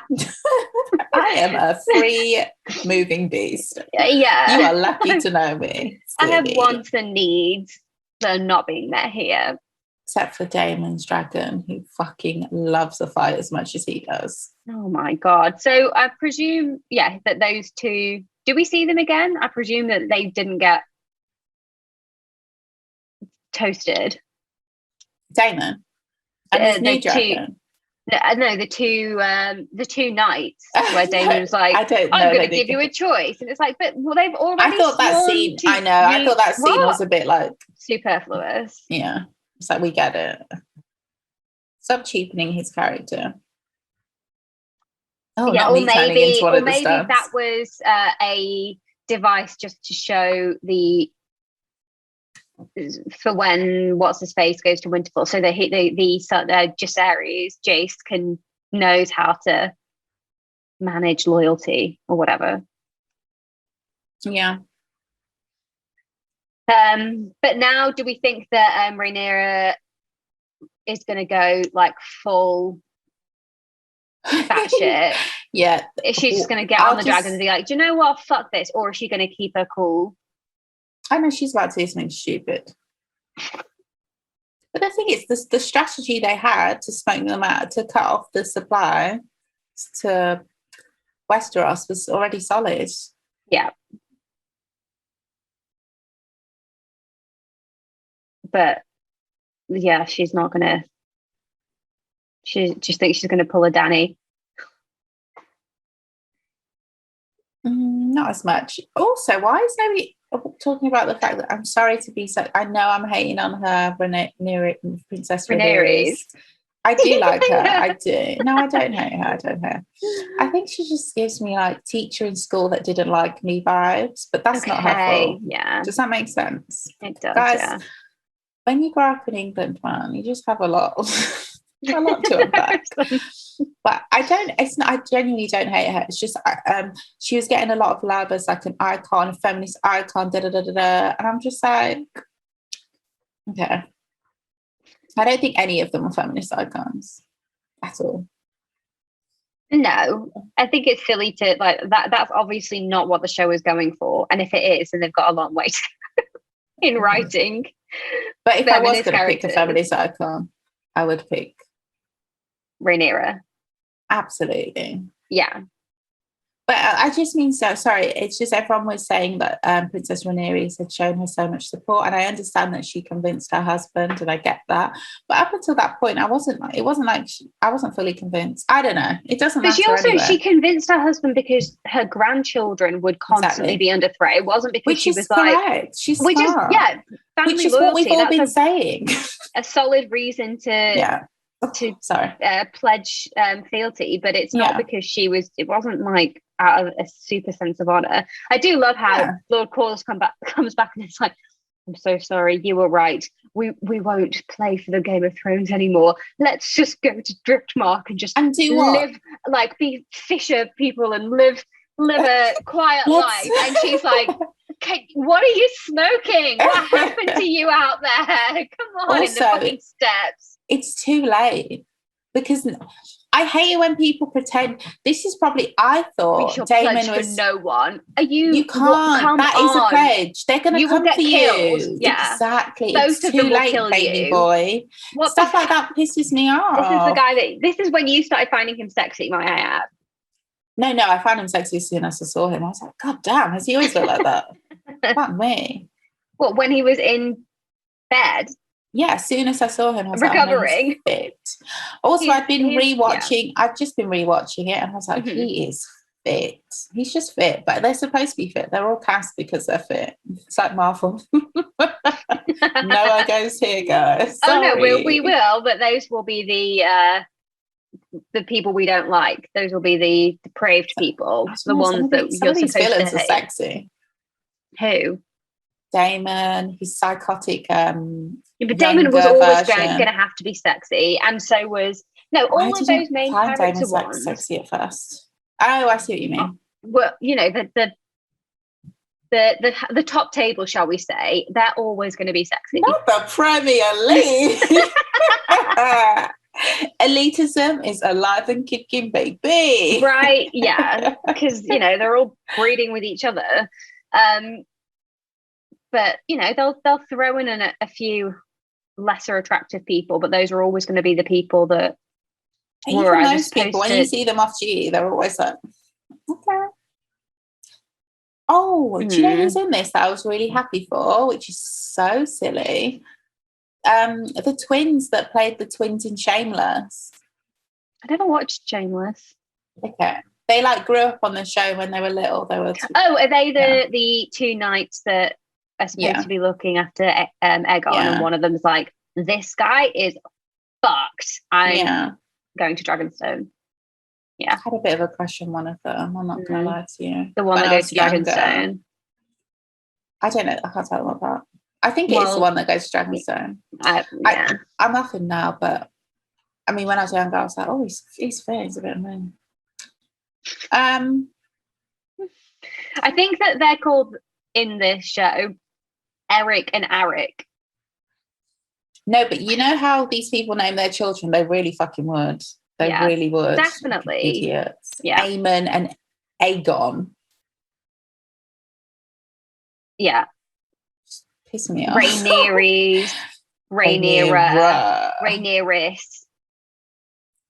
Speaker 3: I am a free moving beast.
Speaker 2: Yeah.
Speaker 3: You are lucky to know me.
Speaker 2: I have wants and needs that are not being met here.
Speaker 3: Except for Daemon's dragon, who fucking loves a fight as much as he does.
Speaker 2: Oh my God. So I presume, that those two, do we see them again? I presume that they didn't get toasted.
Speaker 3: Daemon and his new dragon.
Speaker 2: The two nights where Daemon was like, I'm going to give you a choice. And it's like, but they've already
Speaker 3: I thought that scene, I thought that scene was a bit like...
Speaker 2: superfluous.
Speaker 3: Yeah. It's like, we get it. Stop cheapening his character.
Speaker 2: Oh, yeah, or maybe that was a device just to show for when what's his face goes to Winterfell, so the Jace knows how to manage loyalty or whatever.
Speaker 3: Yeah.
Speaker 2: But now, do we think that Rhaenyra is going to go like full batshit?
Speaker 3: Yeah.
Speaker 2: Is she just going to get on the dragon and be like, do you know what? Fuck this. Or is she going to keep her cool?
Speaker 3: I know she's about to do something stupid. But the thing is, the strategy they had to smoke them out, to cut off the supply to Westeros was already solid.
Speaker 2: Yeah. But yeah, she's not gonna. She just thinks she's gonna pull a Dany.
Speaker 3: Not as much. Also, why is nobody talking about the fact that I'm sorry to be so? I know I'm hating on her, Princess Rhaenyra. I do like her. I do. No, I don't hate her. I don't hate her. I think she just gives me like teacher in school that didn't like me vibes, but that's not her fault.
Speaker 2: Yeah.
Speaker 3: Does that make sense?
Speaker 2: It does,
Speaker 3: Guys,
Speaker 2: yeah.
Speaker 3: when you grow up in England, man, you just have a lot to unpack. But I genuinely don't hate her. It's just she was getting a lot of love as like an icon, a feminist icon, and I'm just like, okay. I don't think any of them are feminist icons at all.
Speaker 2: No, I think it's silly to like that. That's obviously not what the show is going for. And if it is, then they've got a long way to go in writing.
Speaker 3: But if I was going to pick a feminist icon, I would pick
Speaker 2: Rhaenyra.
Speaker 3: Absolutely.
Speaker 2: Yeah.
Speaker 3: But I just mean, so sorry, it's just everyone was saying that Princess Rhaenyra had shown her so much support, and I understand that she convinced her husband, and I get that. But up until that point, I wasn't fully convinced. I don't know. It doesn't matter.
Speaker 2: But she convinced her husband because her grandchildren would constantly be under threat. It wasn't because she was
Speaker 3: correct.
Speaker 2: Like,
Speaker 3: she's
Speaker 2: which
Speaker 3: smart.
Speaker 2: Family
Speaker 3: which is
Speaker 2: loyalty.
Speaker 3: What we've all been saying.
Speaker 2: A solid reason to pledge fealty, but it's not because it wasn't like out of a super sense of honor. I do love how Lord Corlys comes back and it's like, I'm so sorry, you were right. We won't play for the Game of Thrones anymore. Let's just go to Driftmark and just live like be fisher people and live a quiet life. And she's like, okay, what are you smoking? What happened to you out there? Come on, in the fucking steps.
Speaker 3: It's too late. Because I hate it when people pretend. This is probably, I thought Damon was
Speaker 2: for no one. Are you?
Speaker 3: You can't. That is a pledge. They're going to come for
Speaker 2: killed.
Speaker 3: you.
Speaker 2: Yeah,
Speaker 3: exactly. It's too late, baby boy. Stuff like that pisses me off.
Speaker 2: This is the guy this is when you started finding him sexy, might I add.
Speaker 3: No, I found him sexy as soon as I saw him. I was like, God damn, has he always looked like that? Fuck me.
Speaker 2: What, when he was in bed?
Speaker 3: Yeah, as soon as I saw him, I was
Speaker 2: recovering.
Speaker 3: Like, fit. Also, I've been rewatching. Yeah. I've just been rewatching it, and I was like, he is fit. He's just fit, but they're supposed to be fit. They're all cast because they're fit. It's like Marvel. Noah goes here, guys. Sorry.
Speaker 2: Oh no, we will, but those will be the people we don't like. Those will be the depraved people, the ones that you're supposed to hate.
Speaker 3: Are sexy.
Speaker 2: Who?
Speaker 3: Damon, his psychotic.
Speaker 2: But Damon was always going to have to be sexy, and so was all of those main character ones.
Speaker 3: Sexy at first. Oh, I see what you mean.
Speaker 2: Well, the top table, shall we say? They're always going to be sexy.
Speaker 3: Not the Premier League. Elitism is alive and kicking, baby.
Speaker 2: Right? Yeah, because they're all breeding with each other. But they'll throw in a few lesser attractive people, but those are always going to be the people that
Speaker 3: were those people. When you see them off GE, they're always like, okay. Oh, do you know who's in this that I was really happy for, which is so silly? The twins that played the twins in Shameless.
Speaker 2: I never watched Shameless.
Speaker 3: Okay. They grew up on the show when they were little.
Speaker 2: Are they the two knights that are supposed to be looking after Aegon, and one of them's like, this guy is fucked. I'm going to Dragonstone. Yeah.
Speaker 3: I had a bit of a crush on one of them. I'm not going to lie to you.
Speaker 2: The one that goes to Dragonstone.
Speaker 3: I don't know. I can't tell what that. I think it's the one that goes to Dragonstone. I'm nothing now, but I mean, when I was younger, I was like, oh, he's fair. He's a bit of mean.
Speaker 2: I think that they're called in this show Eric and Arik.
Speaker 3: No, but you know how these people name their children? They really fucking would. They really would.
Speaker 2: Definitely.
Speaker 3: Idiots.
Speaker 2: Yeah.
Speaker 3: Aemon and Aegon.
Speaker 2: Yeah.
Speaker 3: Just piss me off.
Speaker 2: Rhaenyra. Rhaenyris.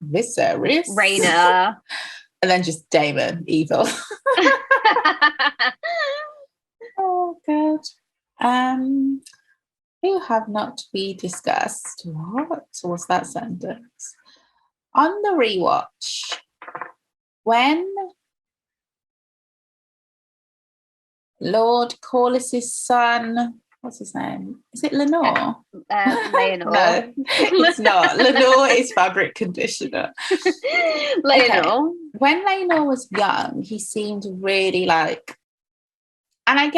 Speaker 3: Viserys.
Speaker 2: Rhaena.
Speaker 3: And then just Damon, evil. Oh, God. Who have not we discussed? What was that sentence? On the rewatch, when Lord Corlys's son What's his name? Is it Lenore?
Speaker 2: Leonor.
Speaker 3: No, it's not. Lenore is fabric conditioner.
Speaker 2: Leonor.
Speaker 3: Okay. When Lenore was young, he seemed really like, and I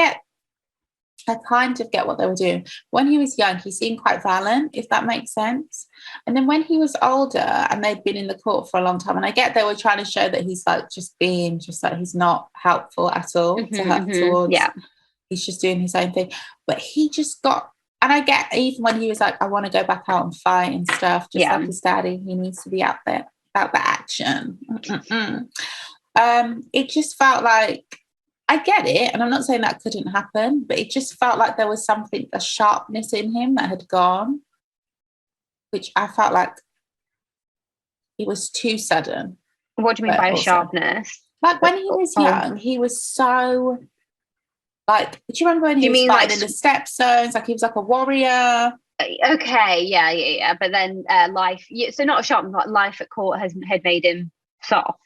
Speaker 3: kind of get what they were doing. When he was young, he seemed quite valiant, if that makes sense. And then when he was older and they'd been in the court for a long time, and I get they were trying to show that he's like just like he's not helpful at all to her towards.
Speaker 2: Yeah.
Speaker 3: He's just doing his own thing. But he just got, and I get even when he was like, I want to go back out and fight and stuff, just like his daddy, he needs to be out there about the action. It just felt like, I get it, and I'm not saying that couldn't happen, but it just felt like there was something, a sharpness in him that had gone, which I felt like it was too sudden.
Speaker 2: What do you mean by sharpness?
Speaker 3: Like when he was young, he was so like, do you remember when he was fighting in the step zones? Like he was like a warrior.
Speaker 2: Okay, yeah. But then life, so not a sharpness, but life at court had made him soft.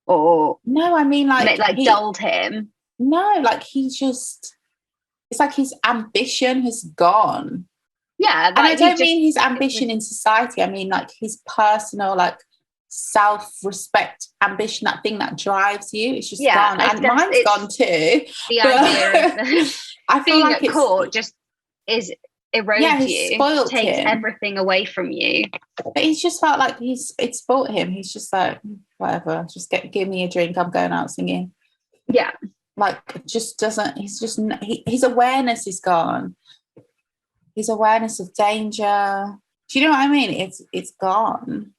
Speaker 2: Or
Speaker 3: no, I mean like
Speaker 2: he dulled him.
Speaker 3: No, like he just, it's like his ambition has gone.
Speaker 2: Yeah,
Speaker 3: and I don't mean his ambition in society. I mean like his personal like self-respect, ambition, that thing that drives you. It's just gone, and mine's gone too.
Speaker 2: The idea of
Speaker 3: I feel like
Speaker 2: at court just erodes you, takes everything away from you.
Speaker 3: But he's just felt like it's spoilt him. He's just like, whatever, just give me a drink, I'm going out singing.
Speaker 2: Yeah,
Speaker 3: like just doesn't. His awareness is gone. His awareness of danger. Do you know what I mean? It's gone.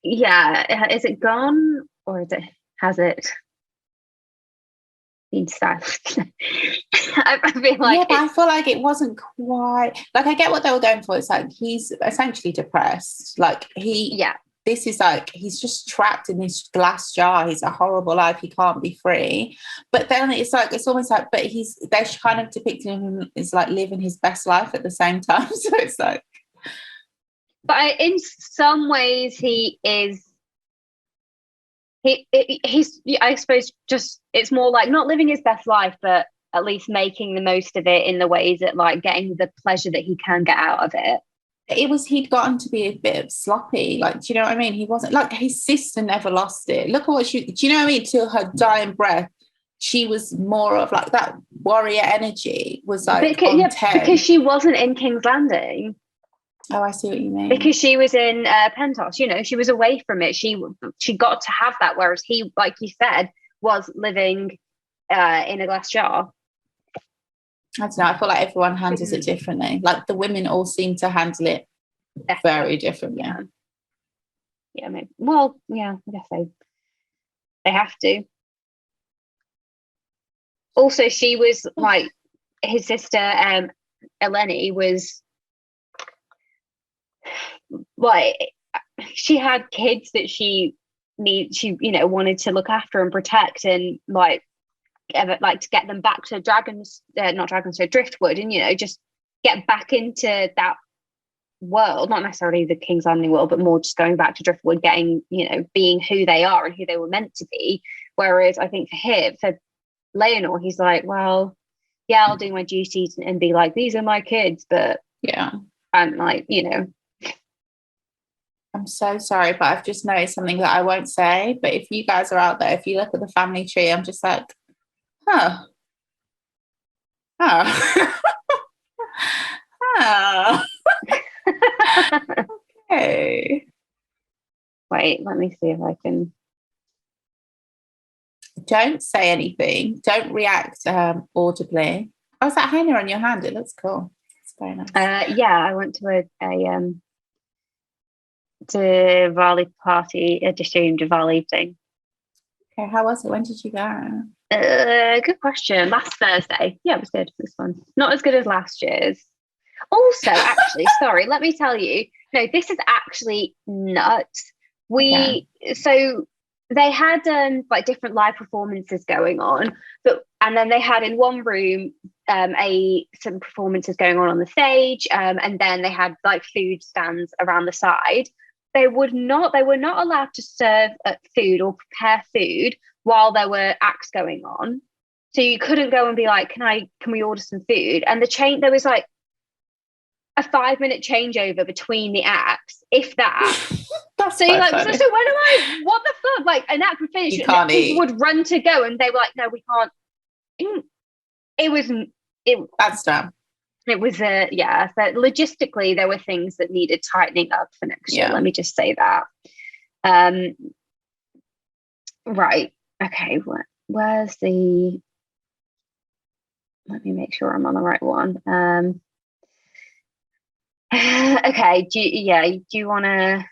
Speaker 2: Yeah, is it gone or has it been silenced? I feel like
Speaker 3: but I feel like it wasn't quite like, I get what they were going for. It's like he's essentially depressed. Like this is like he's just trapped in this glass jar. He's a horrible life. He can't be free. But then it's almost like, but they're kind of depicting him as like living his best life at the same time. So it's like.
Speaker 2: But in some ways, he is. He's. I suppose just it's more like not living his best life, but at least making the most of it in the ways that like getting the pleasure that he can get out of it.
Speaker 3: He'd gotten to be a bit of sloppy. Like, do you know what I mean? He wasn't like his sister never lost it. Look at what do you know what I mean? Till her dying breath, she was more of like that warrior energy was like
Speaker 2: because she wasn't in King's Landing.
Speaker 3: Oh, I see what you mean.
Speaker 2: Because she was in Pentos, she was away from it. She got to have that, whereas he, like you said, was living in a glass jar.
Speaker 3: I don't know. I feel like everyone handles it differently. Like the women all seem to handle it very differently.
Speaker 2: Yeah, maybe. Well, yeah, I guess they have to. Also, she was like his sister, Eleni was. Like she had kids that she wanted to look after and protect, and like to get them back to Driftwood, and just get back into that world, not necessarily the King's Landing world, but more just going back to Driftwood, getting being who they are and who they were meant to be. Whereas I think for Leonor, he's like, well, yeah, I'll do my duties and be like, these are my kids, but I'm like,
Speaker 3: I'm so sorry, but I've just noticed something that I won't say. But if you guys are out there, if you look at the family tree, I'm just like, oh. Okay.
Speaker 2: Wait, let me see if I can.
Speaker 3: Don't say anything. Don't react audibly. Oh, is that henna on your hand? It looks cool. It's very nice.
Speaker 2: Yeah, I went to a Diwali party, a streamed Diwali thing.
Speaker 3: Okay, how was it? When did you go?
Speaker 2: Good question. Last Thursday. Yeah, it was good. This one. Not as good as last year's. Also, actually, sorry, let me tell you. No, this is actually nuts. So they had like different live performances going on, and then they had in one room some performances going on the stage, and then they had like food stands around the side. They were not allowed to serve food or prepare food while there were acts going on. So you couldn't go and be like, can we order some food? And there was like a 5-minute changeover between the acts, if that.
Speaker 3: That's
Speaker 2: so you're like,
Speaker 3: funny.
Speaker 2: so when am I, what the fuck? Like an act would finish,
Speaker 3: You
Speaker 2: and
Speaker 3: can't
Speaker 2: people
Speaker 3: eat.
Speaker 2: would run to go, and they were like, no, we can't.
Speaker 3: That's dumb.
Speaker 2: It was but logistically there were things that needed tightening up for next year. Let me just say that. Right. Okay. Where's the? Let me make sure I'm on the right one. Okay. Do you want to?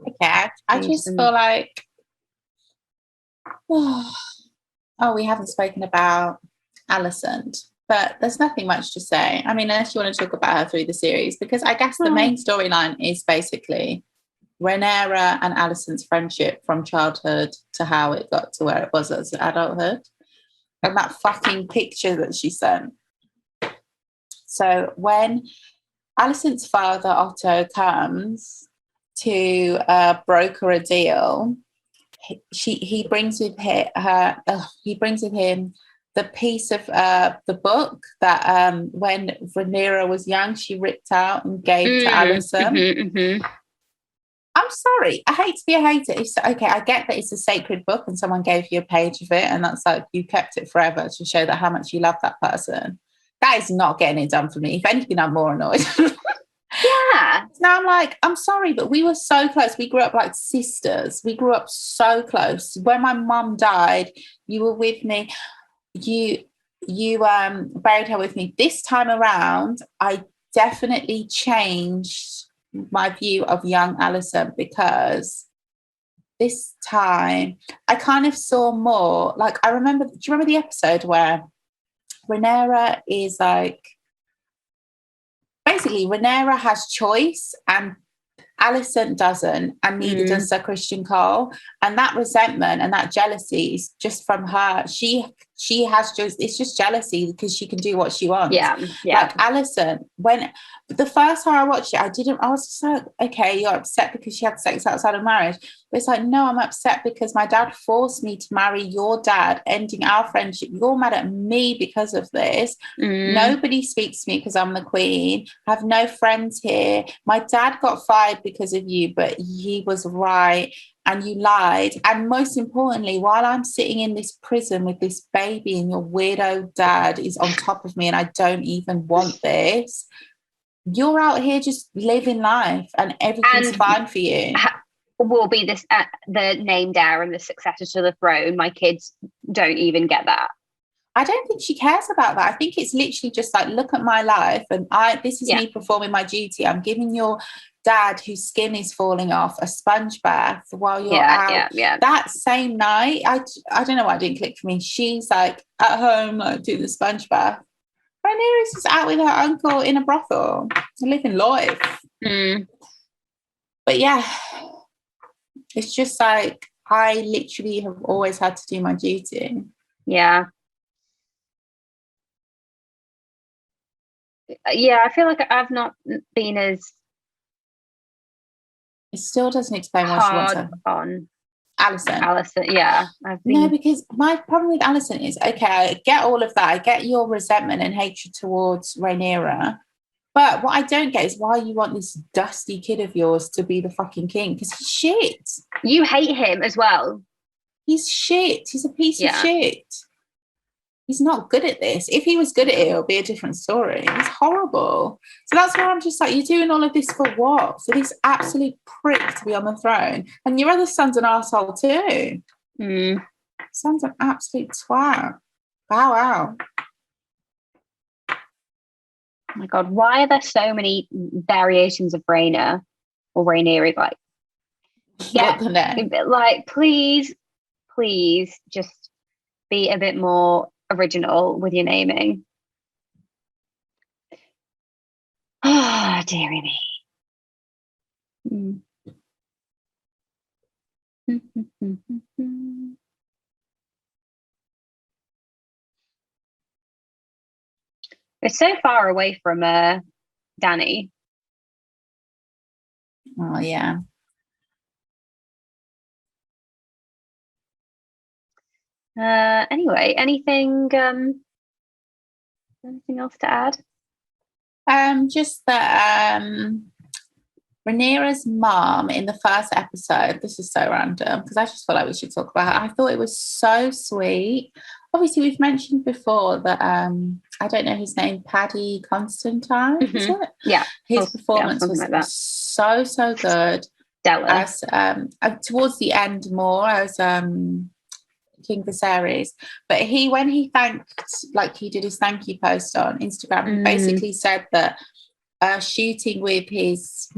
Speaker 3: Okay. I just feel like. Oh, we haven't spoken about Alicent, but there's nothing much to say. I mean, unless you want to talk about her through the series, because I guess the main storyline is basically Rhaenyra and Alicent's friendship from childhood to how it got to where it was as adulthood. And that fucking picture that she sent. So when Alicent's father, Otto, comes to broker a deal, he brings with him the piece of the book that when Rhaenyra was young, she ripped out and gave to Alicent. I'm sorry, I hate to be a hater. Okay, I get that it's a sacred book and someone gave you a page of it, and that's like you kept it forever to show that how much you love that person. That is not getting it done for me. If anything, I'm more annoyed.
Speaker 2: Yeah.
Speaker 3: Now I'm like, I'm sorry, but we were so close. We grew up like sisters. We grew up so close. When my mum died, you were with me. You buried her with me. This time around, I definitely changed my view of young Alicent, because this time I kind of saw more. Like, do you remember the episode where Rhaenyra is like, basically Rhaenyra has choice and Alicent doesn't, and neither does Sir Christian Cole. And that resentment and that jealousy is just from her. She has it's just jealousy because she can do what she wants.
Speaker 2: Yeah.
Speaker 3: Like Alicent, when the first time I watched it, I was just like, okay, you're upset because she had sex outside of marriage. But it's like, no, I'm upset because my dad forced me to marry your dad, ending our friendship. You're mad at me because of this. Nobody speaks to me because I'm the queen. I have no friends here. My dad got fired because of you, but he was right and you lied. And most importantly, while I'm sitting in this prison with this baby and your weirdo dad is on top of me and I don't even want this, you're out here just living life and everything's fine for you.
Speaker 2: Will be this the named heir and the successor to the throne. My kids don't even get that.
Speaker 3: I don't think she cares about that. I think it's literally just like, look at my life and this is me performing my duty. I'm giving your dad whose skin is falling off a sponge bath while you're out. That same night, I don't know why it didn't click for me. She's like at home, like doing the sponge bath. Rhaenyra's just out with her uncle in a brothel, living life. But yeah, it's just like I literally have always had to do my duty.
Speaker 2: Yeah. Yeah, I feel like I've not been as.
Speaker 3: It still doesn't explain why she wants her.
Speaker 2: On
Speaker 3: Alicent,
Speaker 2: yeah.
Speaker 3: No, because my problem with Alicent is, okay, I get all of that. I get your resentment and hatred towards Rhaenyra. But what I don't get is why you want this dusty kid of yours to be the fucking king, because he's shit.
Speaker 2: You hate him as well.
Speaker 3: He's shit. He's a piece of shit. He's not good at this. If he was good at it, it would be a different story. He's horrible. So that's why I'm just like, you're doing all of this for what? For this absolute prick to be on the throne. And your other son's an arsehole too. Son's an absolute twat. Wow.
Speaker 2: Oh my God, why are there so many variations of Rhaenyra or Rhaenyra? Like, please just be a bit more original with your naming. Oh, dearie me. It's so far away from Danny.
Speaker 3: Oh, yeah.
Speaker 2: Anyway, anything else to add?
Speaker 3: Just that Rhaenyra's mom in the first episode, this is so random because I just feel like we should talk about her. I thought it was so sweet. Obviously, we've mentioned before that I don't know his name, Paddy Constantine, is it?
Speaker 2: Yeah.
Speaker 3: His performance was
Speaker 2: like
Speaker 3: so good.
Speaker 2: Stellar.
Speaker 3: As towards the end more as King Viserys, but when he thanked, like he did his thank you post on Instagram, he basically said that shooting with his,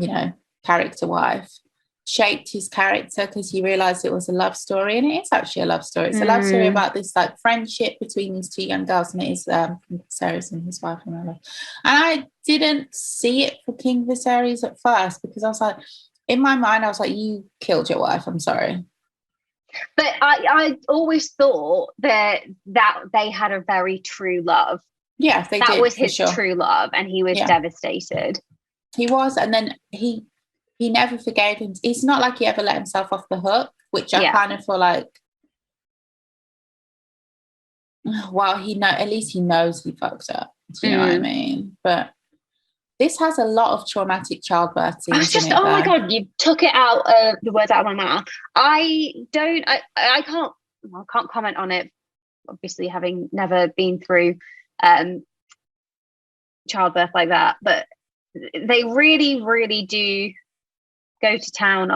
Speaker 3: character wife shaped his character because he realized it was a love story, and it is actually a love story. It's a love story about this like friendship between these two young girls, and it is King Viserys and his wife. And I didn't see it for King Viserys at first because I was like, in my mind, I was like, you killed your wife. I'm sorry.
Speaker 2: But I always thought that they had a very true love.
Speaker 3: Yeah, that
Speaker 2: was his true love, and he was devastated.
Speaker 3: He was, and then he never forgave him. It's not like he ever let himself off the hook, which I kind of feel like, well, at least he knows he fucked up. Do you know what I mean? But this has a lot of traumatic childbirth scenes.
Speaker 2: I was just, my God, you took it out, the words out of my mouth. I can't comment on it, obviously, having never been through childbirth like that, but they really, really do go to town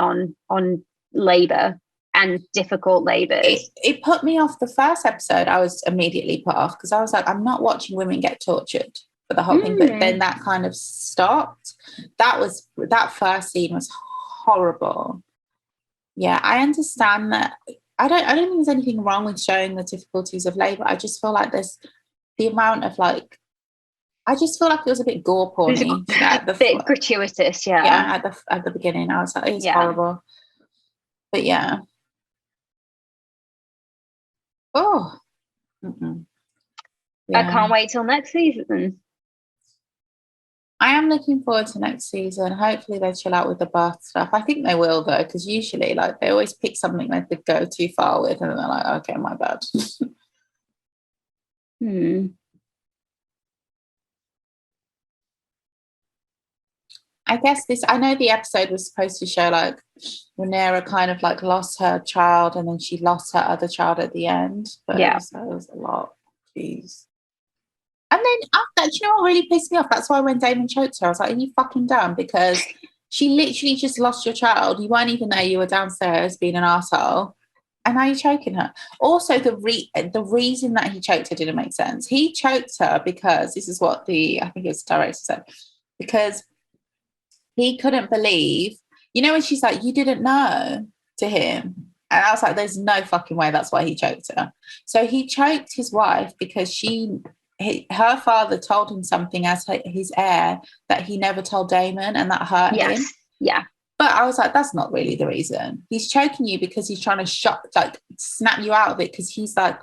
Speaker 2: on labor and difficult labors.
Speaker 3: It put me off. The first episode, I was immediately put off because I was like, I'm not watching women get tortured for the whole thing. But then that kind of stopped. That first scene was horrible. Yeah, I understand that. I don't think there's anything wrong with showing the difficulties of labor. I just feel like there's the amount of like, I just feel like it was a bit gore porny.
Speaker 2: A bit gratuitous, yeah.
Speaker 3: Yeah, at the beginning, I was like, it's horrible. But yeah. Oh. Yeah.
Speaker 2: I can't wait till next season.
Speaker 3: I am looking forward to next season. Hopefully they chill out with the birth stuff. I think they will though, because usually like they always pick something they could go too far with, and then they're like, okay, my bad. I guess I know the episode was supposed to show like Rhaenyra kind of like lost her child and then she lost her other child at the end. But it was a lot. Jeez. And then after, do you know what really pissed me off? That's why when Damon choked her, I was like, are you fucking dumb? Because she literally just lost your child. You weren't even there. You were downstairs being an arsehole. And now you're choking her. Also, the reason that he choked her didn't make sense. He choked her because, this is what I think it was the director said, because he couldn't believe, when she's like, you didn't know, to him. And I was like, there's no fucking way that's why he choked her. So he choked his wife because her father told him something as his heir that he never told Damon, and that hurt him.
Speaker 2: Yeah.
Speaker 3: But I was like, that's not really the reason. He's choking you because he's trying to snap you out of it, because he's like,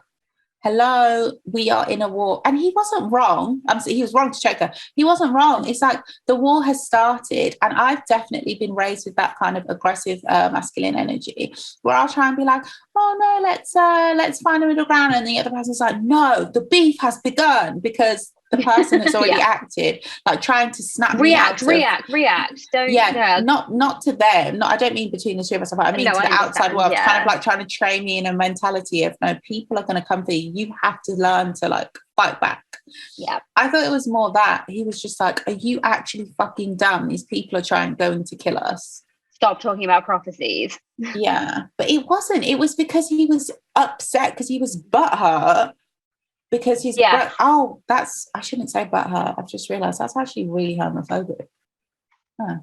Speaker 3: hello, we are in a war. And he wasn't wrong. He was wrong to choke her. He wasn't wrong. It's like the war has started, and I've definitely been raised with that kind of aggressive masculine energy where I'll try and be like, oh no, let's find a middle ground. And the other person's like, no, the beef has begun, because the person has already acted, like trying to snap
Speaker 2: react.
Speaker 3: Don't not to them. I don't mean between the two of us, but I mean to the outside world, kind of like trying to train me in a mentality of, no, people are going to come for you. You have to learn to like fight back.
Speaker 2: Yeah.
Speaker 3: I thought it was more that he was just like, are you actually fucking dumb? These people are going to kill us.
Speaker 2: Stop talking about prophecies.
Speaker 3: Yeah, but it wasn't. It was because he was upset, because he was butthurt. Because he's I shouldn't say butthurt. I've just realised that's actually really homophobic. Huh.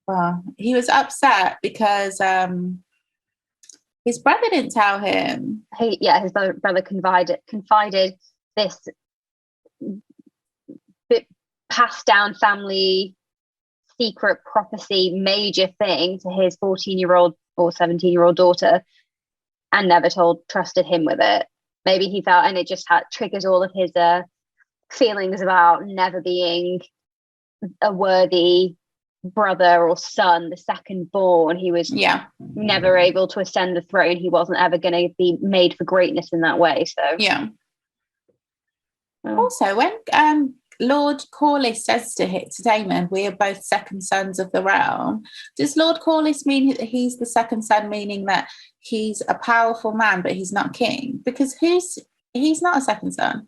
Speaker 3: Well, he was upset because his brother didn't tell him.
Speaker 2: His brother confided this bit passed down family secret prophecy major thing to his 14-year-old or 17-year-old daughter, and never trusted him with it. Maybe he felt, and it just triggered all of his feelings about never being a worthy brother or son, the second born. He was never able to ascend the throne. He wasn't ever going to be made for greatness in that way. So
Speaker 3: Also, when Lord Corlys says to Daemon, we are both second sons of the realm, does Lord Corlys mean that he's the second son, meaning that he's a powerful man but he's not king? Because he's not a second son.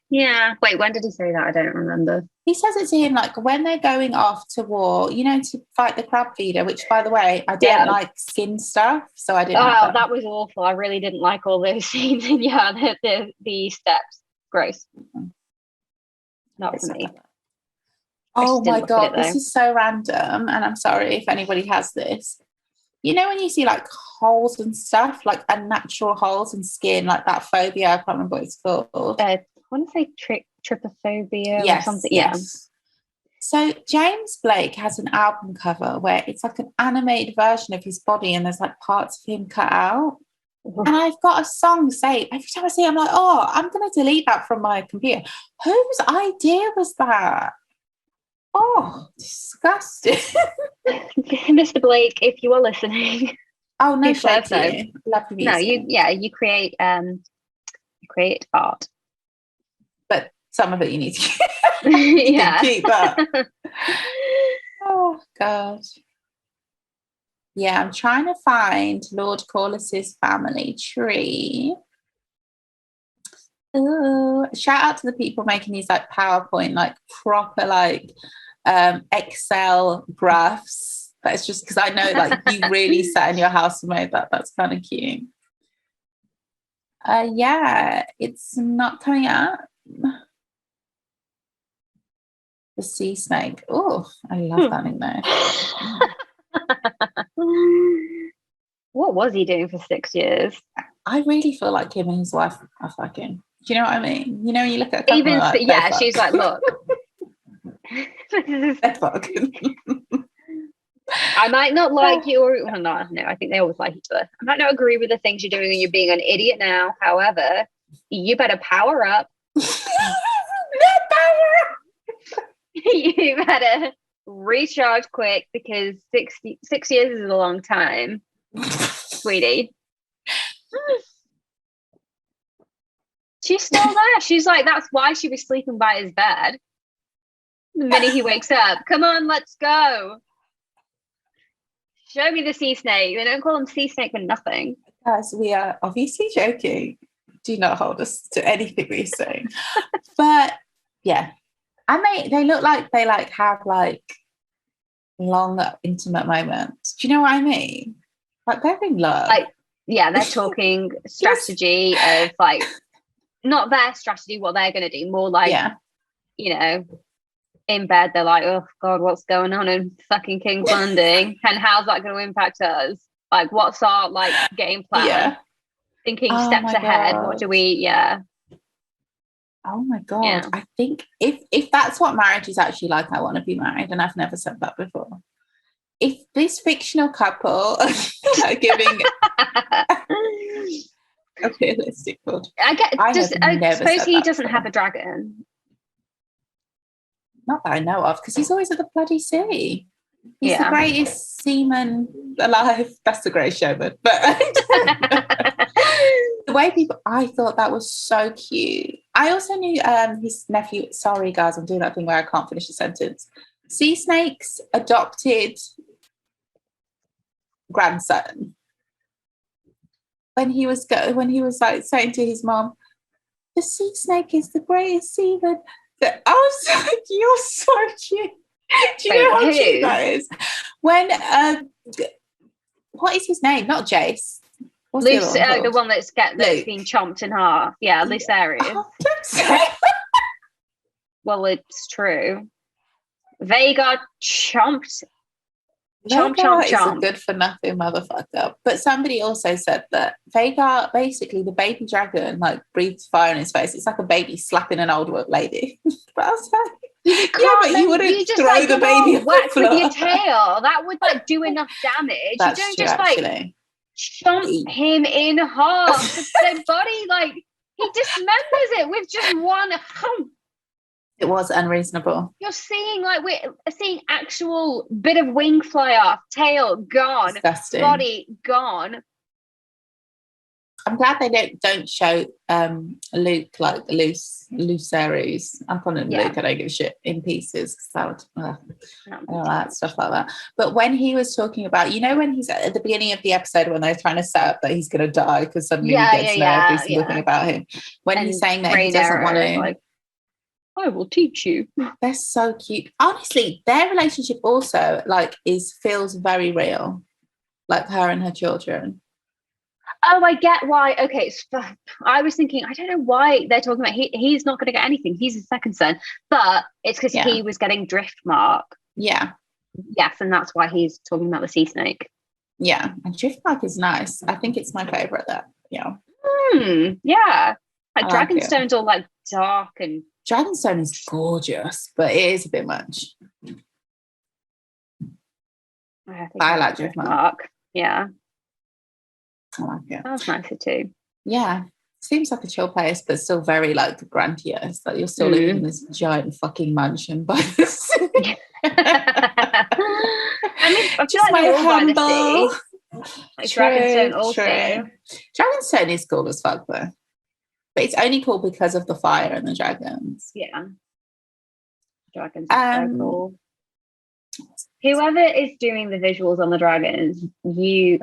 Speaker 2: Yeah. Wait, when did he say that? I don't remember.
Speaker 3: He says it to him like when they're going off to war, to fight the crab feeder, which, by the way, I don't like skin stuff, so I didn't.
Speaker 2: Oh, that was awful. I really didn't like all those scenes. And the steps. Gross. Not for me.
Speaker 3: Oh my God, this is so random, and I'm sorry if anybody has this. When you see like holes and stuff, like unnatural holes in skin, like that phobia, I can't remember what it's called.
Speaker 2: I want to say trypophobia or something.
Speaker 3: Yes. So James Blake has an album cover where it's like an animated version of his body and there's like parts of him cut out. And I've got a song saved. Every time I see it, I'm like, oh, I'm going to delete that from my computer. Whose idea was that? Oh, disgusting.
Speaker 2: Mr. Blake, if you are listening.
Speaker 3: Oh, no, thank you. Love your music.
Speaker 2: No, you create art.
Speaker 3: But some of it you need to keep. Keep that. Oh, God. Yeah, I'm trying to find Lord Corlys's family tree. Ooh, shout out to the people making these like PowerPoint, like proper like Excel graphs. That's just because I know like you really sat in your house and made that. That's kind of cute. Yeah, it's not coming up. The sea snake. Oh, I love that nickname.
Speaker 2: What was he doing for 6 years?
Speaker 3: I really feel like him and his wife are fucking. Do you know what I mean? You look at a couple
Speaker 2: even
Speaker 3: like,
Speaker 2: she's like, look.
Speaker 3: They're fucking.
Speaker 2: I might not like you, or no, I think they always like each other. I might not agree with the things you're doing and you're being an idiot now. However, you better power up. You better recharge quick because 6 years is a long time, sweetie. She's still there. She's like, that's why she was sleeping by his bed. The minute he wakes up, come on, let's go. Show me the sea snake. They don't call him sea snake for nothing.
Speaker 3: Guys, we are obviously joking. Do not hold us to anything we're saying. But yeah. And they look like they like have like long intimate moments. Do you know what I mean? Like they're in love.
Speaker 2: Like, yeah, they're talking strategy of like not their strategy, what they're gonna do, more like in bed they're like, oh God, what's going on in fucking King's Landing? And how's that gonna impact us? Like what's our like game plan?
Speaker 3: Yeah.
Speaker 2: Thinking steps ahead. God. What do we
Speaker 3: Oh my God. Yeah. I think if that's what marriage is actually like, I want to be married, and I've never said that before. If this fictional couple are giving a realistic world,
Speaker 2: I suppose he doesn't have a dragon.
Speaker 3: Not that I know of, because he's always at the bloody sea. He's the greatest seaman alive. That's the greatest showman. But the way I thought that was so cute. I also knew his nephew. Sorry, guys, I'm doing that thing where I can't finish a sentence. Sea Snake's adopted grandson. When he was like saying to his mom, "The sea snake is the greatest seaman." I was like, "You're so cute." Do you know how cute that is? When what is his name? Not Jace.
Speaker 2: Luce, the one that's been chomped in half. Yeah, Lucerius.
Speaker 3: Oh,
Speaker 2: well, it's true. Vhagar chomped.
Speaker 3: Vhagar is a good for nothing motherfucker. But somebody also said that Vhagar, basically the baby dragon, like breathes fire in his face. It's like a baby slapping an old lady. But I was like, but you wouldn't throw the baby
Speaker 2: whack with your tail. That would like do enough damage.
Speaker 3: That's
Speaker 2: you don't
Speaker 3: true,
Speaker 2: just
Speaker 3: actually.
Speaker 2: Chomp him in half. The dead body, like he dismembers it with just one hump.
Speaker 3: It was unreasonable.
Speaker 2: You're seeing we're seeing actual bit of wing fly off, tail gone,
Speaker 3: Disgusting.
Speaker 2: body gone.
Speaker 3: I'm glad they don't show Luke like loose I'm calling him Luke. I don't give a shit, in pieces. So all that stuff like that. But when he was talking about, when he's at the beginning of the episode when they're trying to set up that he's going to die because suddenly he gets to know every single thing about him. When he's saying that he doesn't want to,
Speaker 2: I will teach you.
Speaker 3: They're so cute. Honestly, their relationship also feels very real, like her and her children.
Speaker 2: Oh, I get why. Okay, I was thinking, I don't know why they're talking about he's not going to get anything. He's a second son, but it's because he was getting drift mark.
Speaker 3: Yeah.
Speaker 2: Yes, and that's why he's talking about the sea snake.
Speaker 3: Yeah, and drift mark is nice. I think it's my favorite. Yeah.
Speaker 2: Yeah. Dragonstone's all dark and.
Speaker 3: Dragonstone is gorgeous, but it is a bit much. I like drift mark.
Speaker 2: Yeah.
Speaker 3: I like it.
Speaker 2: Sounds nicer too.
Speaker 3: Yeah. Seems like a chill place, but still very grandiose. Like you're still living in this giant fucking mansion by the sea.
Speaker 2: I feel like they're all by the sea. Dragonstone also.
Speaker 3: Dragonstone is cool as fuck though. But it's only cool because of the fire and the dragons.
Speaker 2: Yeah. Dragons are so cool. Whoever is doing the visuals on the dragons,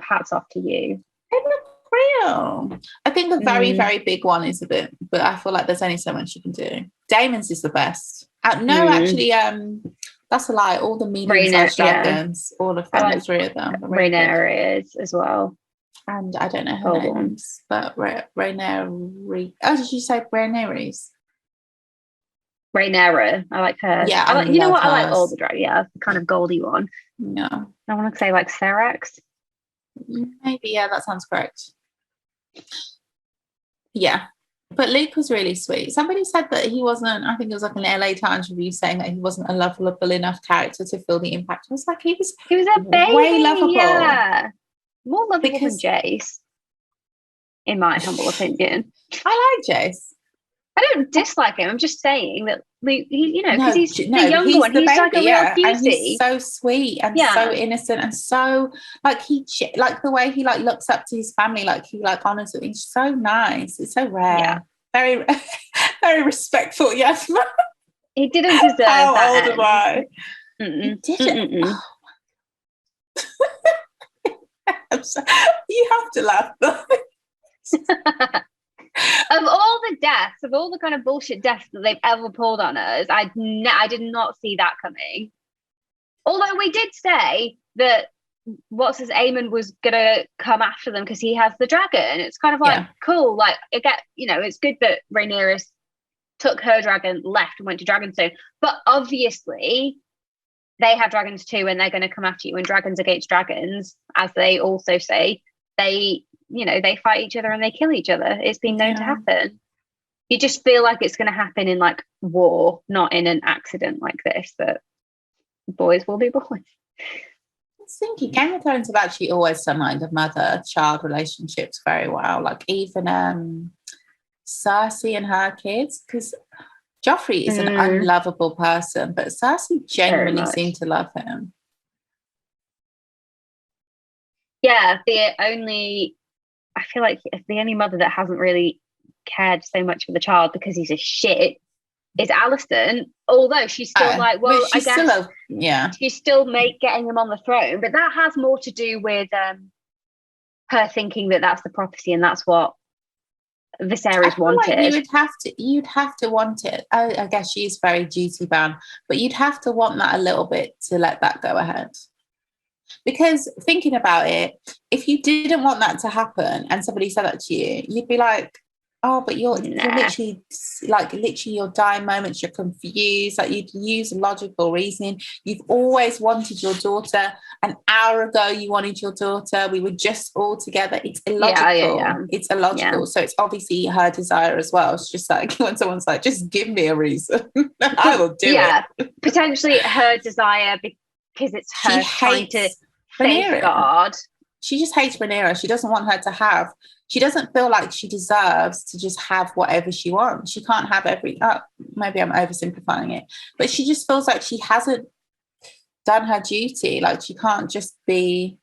Speaker 2: hats off to you.
Speaker 3: They look real. I think the very, very big one is a bit, but I feel like there's only so much you can do. Damon's is the best. Actually, that's a lie. All the medium-sized dragons, all of them, all 3 of them.
Speaker 2: Rhaenyra is as well.
Speaker 3: And I don't know her names, but Rhaenyra. Oh, did you say Rhaenyra?
Speaker 2: Rhaenyra. I like her.
Speaker 3: Yeah,
Speaker 2: I like all the dragons. Yeah, the kind of goldy one.
Speaker 3: No,
Speaker 2: I want to say Syrax.
Speaker 3: Maybe, yeah, that sounds correct. Yeah, but Luke was really sweet. Somebody said that he wasn't. I think it was an LA Times review saying that he wasn't a lovable enough character to feel the impact. I was like, he was
Speaker 2: a baby,
Speaker 3: way lovable.
Speaker 2: Yeah. More lovable than Jace, in my humble opinion.
Speaker 3: I like Jace.
Speaker 2: I don't dislike him. I'm just saying that Luke, because he's the younger one. He's like a real cutie.
Speaker 3: And he's so sweet and so innocent and so the way he looks up to his family, he honors them. He's so nice. It's so rare. Yeah. Very, very respectful. Yes,
Speaker 2: he didn't deserve that.
Speaker 3: How old am I? He didn't. You have to laugh though.
Speaker 2: Of all the deaths, of all the kind of bullshit deaths that they've ever pulled on us, I did not see that coming. Although we did say that Aemon was gonna come after them because he has the dragon. It's kind of cool. It's good that Rhaenyra took her dragon, left and went to Dragonstone. But obviously they have dragons too, and they're going to come after you. And dragons against dragons, as they also say, they fight each other and they kill each other. It's been known to happen. You just feel like it's going to happen in war, not in an accident like this. But boys will be boys.
Speaker 3: I was thinking Game of Thrones have actually always done the mother-child relationships very well. Even Cersei and her kids, because Joffrey is an unlovable person, but Cersei genuinely seemed to love him.
Speaker 2: Yeah, I feel like the only mother that hasn't really cared so much for the child because he's a shit is Alicent. Although she's still I guess she's still getting him on the throne, but that has more to do with her thinking that that's the prophecy and that's what Viserys wanted.
Speaker 3: You'd have to want it. I guess she's very duty bound, but you'd have to want that a little bit to let that go ahead. Because thinking about it, if you didn't want that to happen and somebody said that to you, you'd be like, oh, but you're literally your dying moments, you're confused. You'd use logical reasoning. You've always wanted your daughter. An hour ago, you wanted your daughter. We were just all together. It's illogical. Yeah. It's illogical. Yeah. So it's obviously her desire as well. It's just when someone's like, just give me a reason. I will do it. Yeah,
Speaker 2: potentially her desire because it's her trying to safeguard
Speaker 3: she just hates Rhaenyra. She doesn't want her to have. She doesn't feel like she deserves to just have whatever she wants. She can't have maybe I'm oversimplifying it, but she just feels like she hasn't done her duty. Like she can't just be,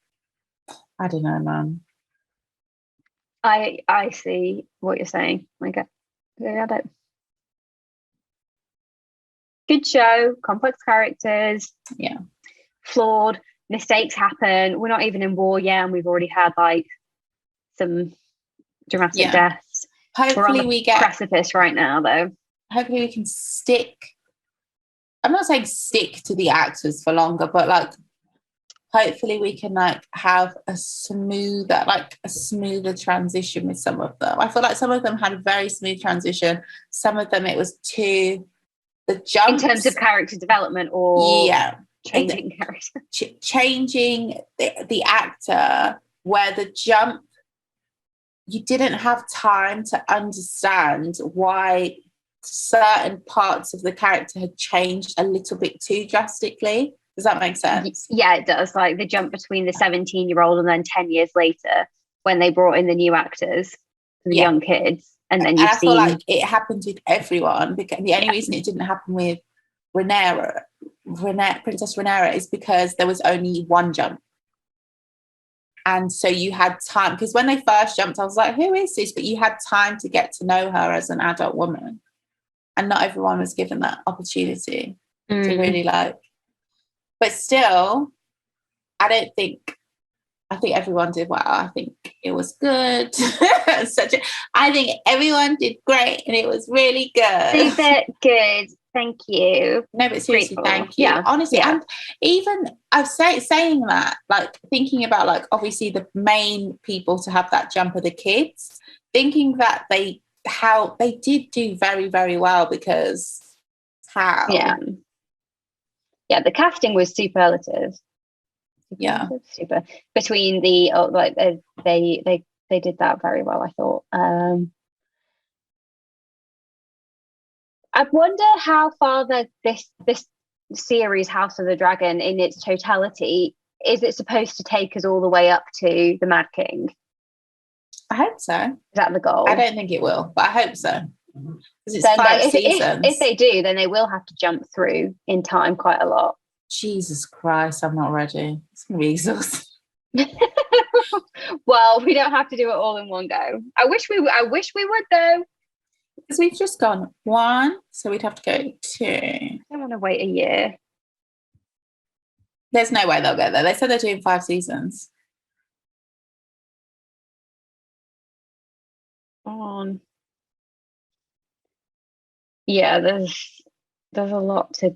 Speaker 3: I don't know, man.
Speaker 2: I see what you're saying. Like, I get it. Good show, complex characters.
Speaker 3: Yeah.
Speaker 2: Flawed, mistakes happen. We're not even in war yet, and we've already had like some dramatic deaths.
Speaker 3: Hopefully
Speaker 2: we're on the
Speaker 3: we get
Speaker 2: precipice right now, though.
Speaker 3: Hopefully we can stick. I'm not saying stick to the actors for longer, but like hopefully we can like have a smoother transition with some of them. I feel like some of them had a very smooth transition. Some of them it was too the jumps
Speaker 2: in terms of character development or changing character.
Speaker 3: Changing the actor, where the jump you didn't have time to understand why certain parts of the character had changed a little bit too drastically. Does that make sense?
Speaker 2: Yeah, it does. Like the jump between the 17-year-old and then 10 years later when they brought in the new actors, the young kids. And then I
Speaker 3: feel like it happened with everyone, because the only reason it didn't happen with Princess Rhaenyra, is because there was only one jump. And so you had time, because when they first jumped, I was like, who is this? But you had time to get to know her as an adult woman. And not everyone was given that opportunity to really like. But still, I think everyone did well. I think it was good. I think everyone did great, and it was really good.
Speaker 2: Super good. Thank you.
Speaker 3: No, but seriously, thank you. Yeah. Honestly, and even I've saying that, like thinking about like obviously the main people to have that jump are the kids, thinking that they did do very, very well, because
Speaker 2: yeah, the casting was superlative.
Speaker 3: Yeah,
Speaker 2: super. Between the they did that very well, I thought. I wonder how far this series, House of the Dragon, in its totality, is it supposed to take us all the way up to the Mad King?
Speaker 3: I hope so.
Speaker 2: Is that the goal?
Speaker 3: I don't think it will, but I hope so. Because it's 5 seasons.
Speaker 2: If they do, then they will have to jump through in time quite a lot.
Speaker 3: Jesus Christ, I'm not ready. It's going to be exhausting.
Speaker 2: Well, we don't have to do it all in one go. I wish we would, though.
Speaker 3: Because we've just gone 1, so we'd have to go 2.
Speaker 2: I don't want to wait a year.
Speaker 3: There's no way they'll go there. They said they're doing 5 seasons.
Speaker 2: Yeah, there's a lot to.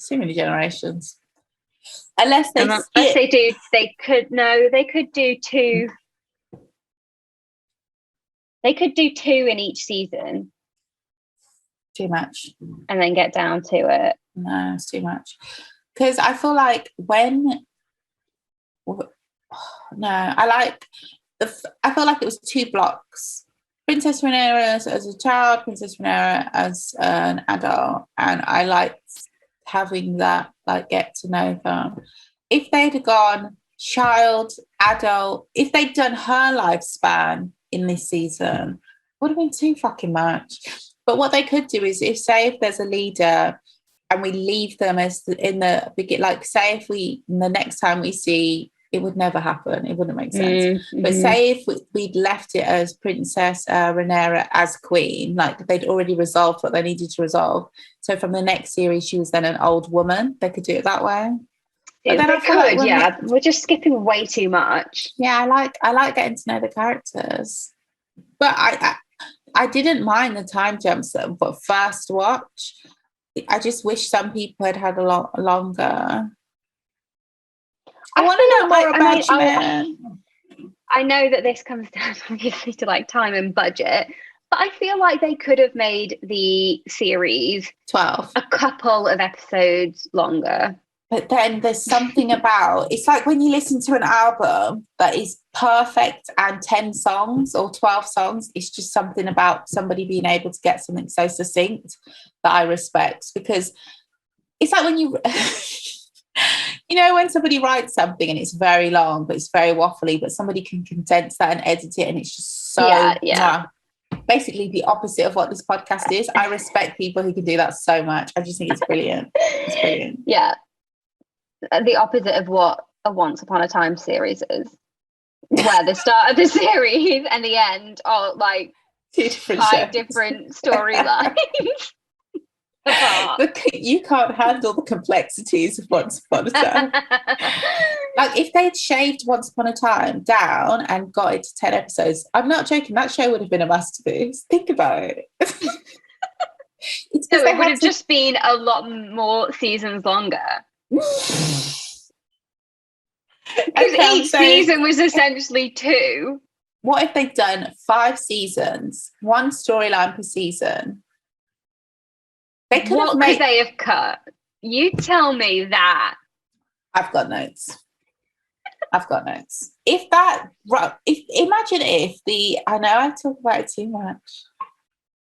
Speaker 3: Too many generations. Unless they
Speaker 2: do, they could do 2. They could do 2 in each season.
Speaker 3: Too much.
Speaker 2: And then get down to it.
Speaker 3: No, it's too much. Because I feel like I feel like it was 2 blocks. Princess Rhaenyra as a child, Princess Rhaenyra as an adult. And I liked having that, like, get to know them. If they'd have gone child, adult, if they'd done her lifespan in this season, would have been too fucking much. But what they could do is, if there's a leader and we leave them in the beginning, like say if the next time we see, it would never happen, it wouldn't make sense. But say if we'd left it as Princess Rhaenyra as queen, like they'd already resolved what they needed to resolve. So from the next series, she was then an old woman. They could do it that way.
Speaker 2: But then we're just skipping way too much.
Speaker 3: Yeah, I like getting to know the characters, but I didn't mind the time jumps but first watch. I just wish some people had a lot longer. I want to know more about you, man.
Speaker 2: I know that this comes down obviously to like time and budget, but I feel like they could have made the series
Speaker 3: 12,
Speaker 2: a couple of episodes longer.
Speaker 3: But then there's something about, it's like when you listen to an album that is perfect and 10 songs or 12 songs, it's just something about somebody being able to get something so succinct that I respect. Because it's like when you You know, when somebody writes something and it's very long, but it's very waffly, but somebody can condense that and edit it, and it's just so
Speaker 2: yeah.
Speaker 3: basically the opposite of what this podcast is. I respect people who can do that so much. I just think it's brilliant. It's brilliant.
Speaker 2: Yeah. The opposite of what a Once Upon a Time series is, where the start of the series and the end are like
Speaker 3: two different
Speaker 2: five
Speaker 3: shows.
Speaker 2: different storylines.
Speaker 3: But you can't handle the complexities of Once Upon a Time. Like, if they'd shaved Once Upon a Time down and got it to 10 episodes, I'm not joking, that show would have been a masterpiece. Think about it.
Speaker 2: So it would have just been a lot more seasons longer. Because each season was essentially 2.
Speaker 3: What if they'd done 5 seasons, 1 storyline per season?
Speaker 2: What could they have cut? You tell me that.
Speaker 3: I've got notes. Imagine if I know I talk about it too much.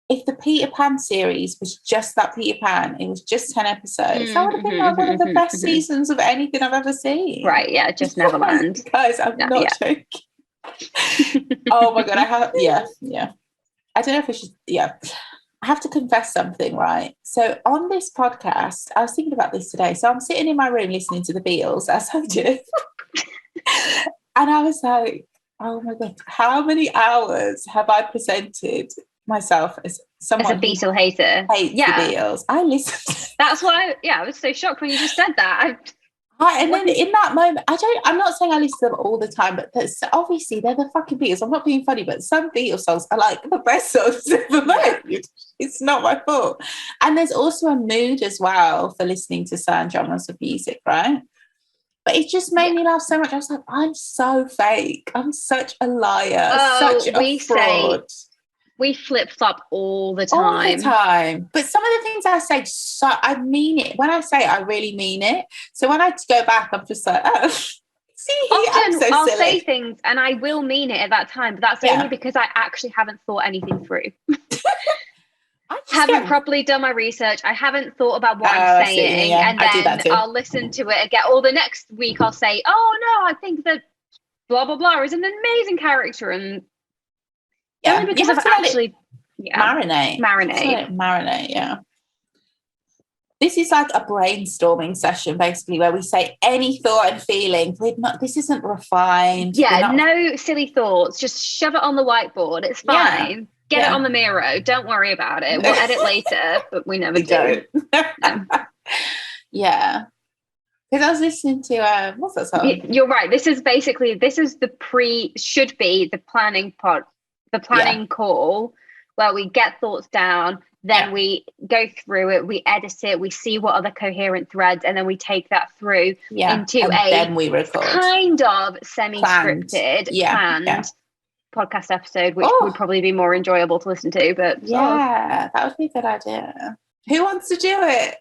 Speaker 3: If the Peter Pan series was just that Peter Pan, it was just 10 episodes, that would have been like one of the best seasons of anything I've ever seen.
Speaker 2: Right, yeah, just Neverland.
Speaker 3: Guys, I'm not joking. Oh my God, yeah. I don't know if I should, I have to confess something, right? So on this podcast, I was thinking about this today. So I'm sitting in my room listening to the Beatles, as I do. And I was like, oh my God, how many hours have I presented myself as someone
Speaker 2: as a Beatle hater?
Speaker 3: Hates the Beatles. I listened.
Speaker 2: That's why, I was so shocked when you just said that.
Speaker 3: And then in that moment, I'm not saying I listen to them all the time, but obviously they're the fucking Beatles. I'm not being funny, but some Beatles songs are like the best songs ever made. It's not my fault. And there's also a mood as well for listening to certain genres of music, right? But it just made me laugh so much. I was like, I'm so fake. I'm such a liar, such a fraud.
Speaker 2: We flip-flop all the time.
Speaker 3: All the time. But some of the things I say, I mean it. When I say it, I really mean it. So when I go back, I'm just like, oh, see,
Speaker 2: often I'll say things and I will mean it at that time, but that's only because I actually haven't thought anything through. I haven't properly done my research. I haven't thought about what I'm saying. And then I'll listen to it again. Or the next week I'll say, oh no, I think that blah, blah, blah is an amazing character. And only because I've actually
Speaker 3: marinate. Yeah. This is like a brainstorming session, basically, where we say any thought and feeling. This isn't refined.
Speaker 2: Yeah, no silly thoughts. Just shove it on the whiteboard. It's fine. Get it on the Miro. Don't worry about it. We'll edit later, but we never do.
Speaker 3: Yeah. Because I was listening to what's that song?
Speaker 2: You're right. This is the should be the planning pod. The planning call where we get thoughts down, then we go through it, we edit it, we see what other coherent threads, and then we take that through into
Speaker 3: then we record.
Speaker 2: Kind of semi-scripted, planned podcast episode, which would probably be more enjoyable to listen to. But
Speaker 3: that would be a good idea. Who wants to do it?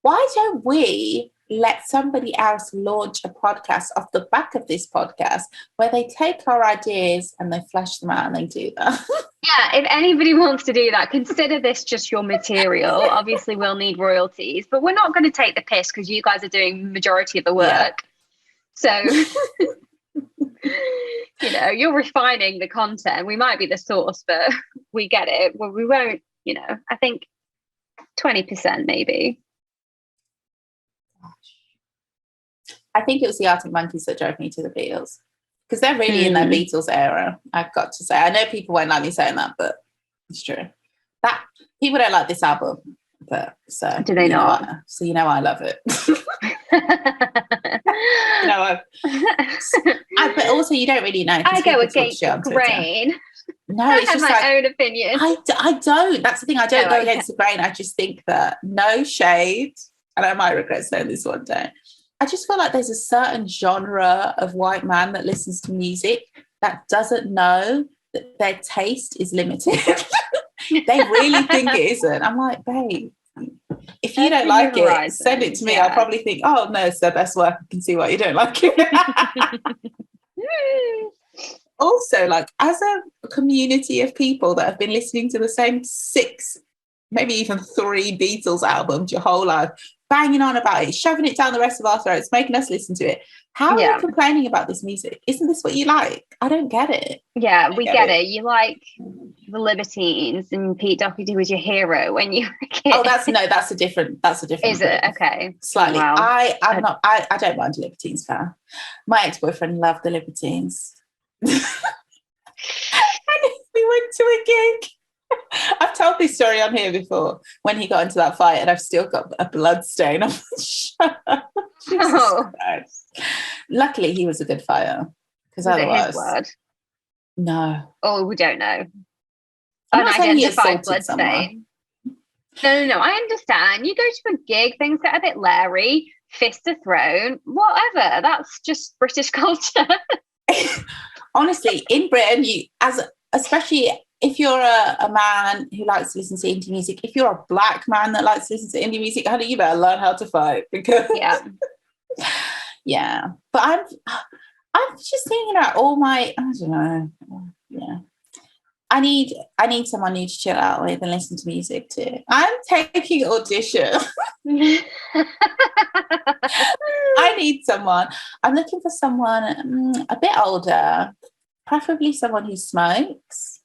Speaker 3: Why don't we let somebody else launch a podcast off the back of this podcast where they take our ideas and they flesh them out and they do that?
Speaker 2: Yeah, if anybody wants to do that, consider this just your material. Obviously, we'll need royalties, but we're not going to take the piss because you guys are doing majority of the work. So, you're refining the content. We might be the source, but we get it. Well, we won't, I think 20% maybe.
Speaker 3: I think it was the Arctic Monkeys that drove me to the Beatles because they're really in their Beatles era, I've got to say. I know people won't like me saying that, but it's true. That people don't like this album, but so
Speaker 2: do they not?
Speaker 3: So I love it. But also you don't really know.
Speaker 2: I go against the grain.
Speaker 3: No,
Speaker 2: I
Speaker 3: it's
Speaker 2: have
Speaker 3: just
Speaker 2: my own opinion.
Speaker 3: I don't. That's the thing. I don't go against the grain. I just think that no shade, and I might regret saying this one day. I just feel like there's a certain genre of white man that listens to music that doesn't know that their taste is limited. They really think it isn't. I'm like, babe, if you don't like it, send it to me. I'll probably think, oh, no, it's their best work. I can see why you don't like it. Also, like, as a community of people that have been listening to the same 6 maybe even 3 Beatles albums your whole life, banging on about it, shoving it down the rest of our throats, making us listen to it. How are you complaining about this music? Isn't this what you like? I don't get it.
Speaker 2: Yeah, we get it. You like the Libertines and Pete Doherty was your hero when you were a kid.
Speaker 3: Oh, that's a different
Speaker 2: Is
Speaker 3: group.
Speaker 2: it? Okay.
Speaker 3: Slightly.
Speaker 2: Wow.
Speaker 3: I don't mind a Libertines fan. My ex-boyfriend loved the Libertines. And we went to a gig. I've told this story on here before when he got into that fight, and I've still got a blood stain on the shirt. Jesus Christ. Luckily, he was a good fighter, because otherwise,
Speaker 2: his word?
Speaker 3: No.
Speaker 2: Oh, we don't know.
Speaker 3: I'm not saying he assaulted
Speaker 2: someone. No. I understand. You go to a gig, things get a bit leery, fists are thrown, whatever. That's just British culture.
Speaker 3: Honestly, in Britain, especially if you're a man who likes to listen to indie music, if you're a black man that likes to listen to indie music, honey, you better learn how to fight, because yeah. But I'm just thinking about all my, I don't know. Yeah. I need someone new to chill out with and listen to music to. I'm taking audition. I need someone. I'm looking for someone a bit older, preferably someone who smokes.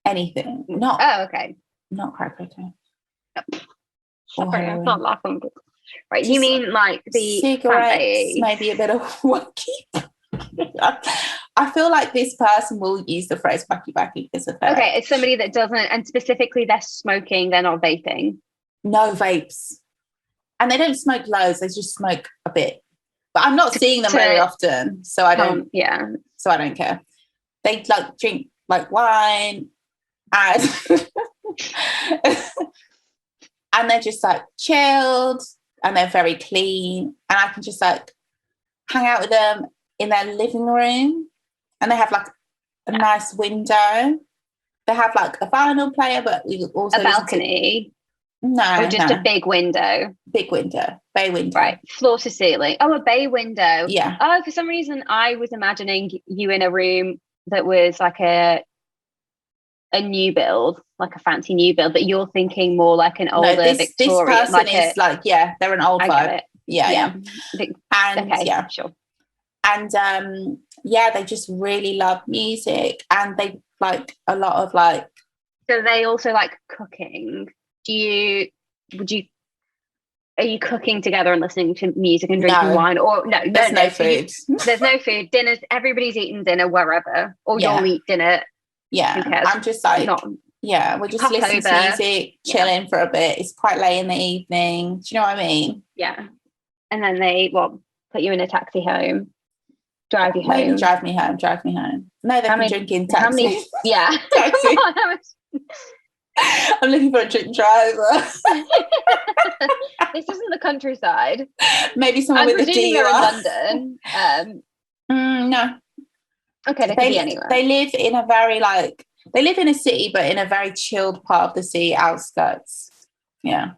Speaker 3: Anything.
Speaker 2: Okay.
Speaker 3: Not crack cocaine.
Speaker 2: Sorry, I'm not laughing. Right, you mean like the
Speaker 3: cigarettes, maybe a bit of wacky. I feel like this person will use the phrase wacky because of that.
Speaker 2: Okay, it's somebody that doesn't, and specifically they're smoking, they're not vaping.
Speaker 3: No vapes. And they don't smoke loads, they just smoke a bit. But I'm not seeing them very often, so I don't so I don't care. They like drink like wine and and they're just like chilled and they're very clean, and I can just like hang out with them in their living room, and they have like a nice window. They have like a vinyl player, but we also
Speaker 2: a balcony.
Speaker 3: No,
Speaker 2: or just a big window.
Speaker 3: Bay window.
Speaker 2: Right, floor to ceiling. Oh, a bay window.
Speaker 3: Yeah.
Speaker 2: Oh, for some reason I was imagining you in a room that was like a new build, like a fancy new build, but you're thinking more like an older Victorian.
Speaker 3: This person is like, they're an old vibe.
Speaker 2: Get it.
Speaker 3: Yeah.
Speaker 2: And okay, sure.
Speaker 3: And they just really love music, and they like a lot of like.
Speaker 2: So they also like cooking. Are you cooking together and listening to music and drinking wine? Or there's no food. There's no food. Dinner's, everybody's eating dinner wherever, or you'll eat dinner.
Speaker 3: Yeah. Who cares? I'm just like, we're just listening to music, chilling for a bit. It's quite late in the evening. Do you know what I mean?
Speaker 2: Yeah. And then they put you in a taxi home, drive you home.
Speaker 3: Maybe drive me home. No, they can drink in taxi.
Speaker 2: Taxi.
Speaker 3: I'm looking for a drink driver.
Speaker 2: This isn't the countryside.
Speaker 3: Maybe someone with a DUI.
Speaker 2: They're in London.
Speaker 3: No.
Speaker 2: Okay, they could be anywhere.
Speaker 3: They live in a very they live in a city, but in a very chilled part of the city, outskirts. Yeah.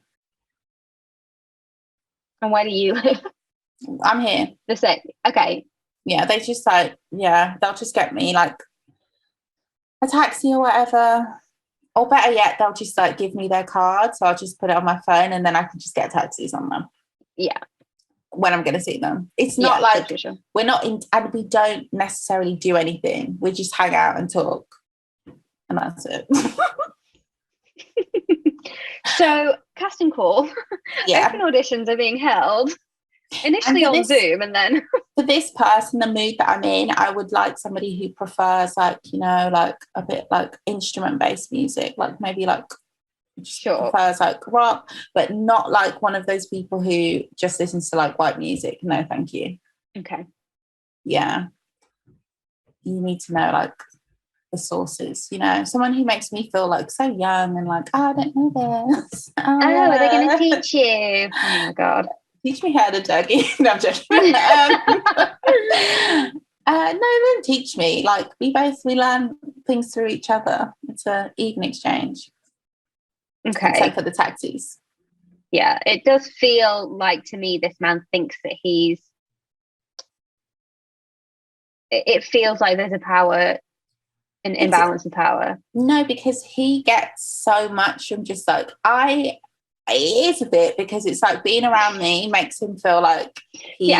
Speaker 2: And where do you live?
Speaker 3: I'm here.
Speaker 2: The same. Okay.
Speaker 3: Yeah, they just they'll just get me like a taxi or whatever. Or better yet, they'll just like give me their card, so I'll just put it on my phone, and then I can just get taxis on them. Yeah. When I'm going to see them. It's not like we're not in, and we don't necessarily do anything. We just hang out and talk, and that's it.
Speaker 2: So casting call. Open auditions are being held initially on Zoom, and then
Speaker 3: for this person, the mood that I'm in, I would like somebody who prefers like a bit like instrument based music, like maybe like prefers like rock, but not like one of those people who just listens to like white music. No, thank you.
Speaker 2: Okay.
Speaker 3: Yeah. You need to know like the sources, someone who makes me feel like so young and like, I don't know this.
Speaker 2: Are they going to teach you? Oh my God.
Speaker 3: Teach me how to Dougie. No, I'm joking. No, they don't teach me. Like we learn things through each other. It's an even exchange.
Speaker 2: Okay.
Speaker 3: Except for the taxis.
Speaker 2: Yeah, it does feel like to me this man thinks that it feels like there's a power in imbalance of power?
Speaker 3: No, because he gets so much from just like, it is a bit, because it's like being around me makes him feel like he's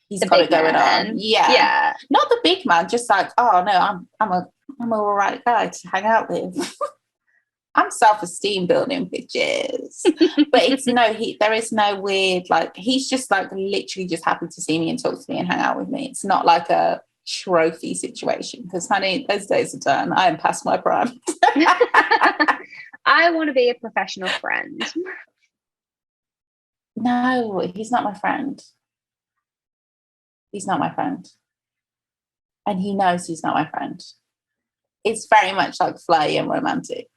Speaker 3: he's got it going on. Yeah. Not the big man, just like, oh no, I'm a all right guy to hang out with. I'm self-esteem building, bitches. But there is no weird, like, he's just like literally just happy to see me and talk to me and hang out with me. It's not like a trophy situation, because honey, those days are done. I am past my prime.
Speaker 2: I want to be a professional friend.
Speaker 3: No, he's not my friend. He's not my friend. And he knows he's not my friend. It's very much like flirty and romantic.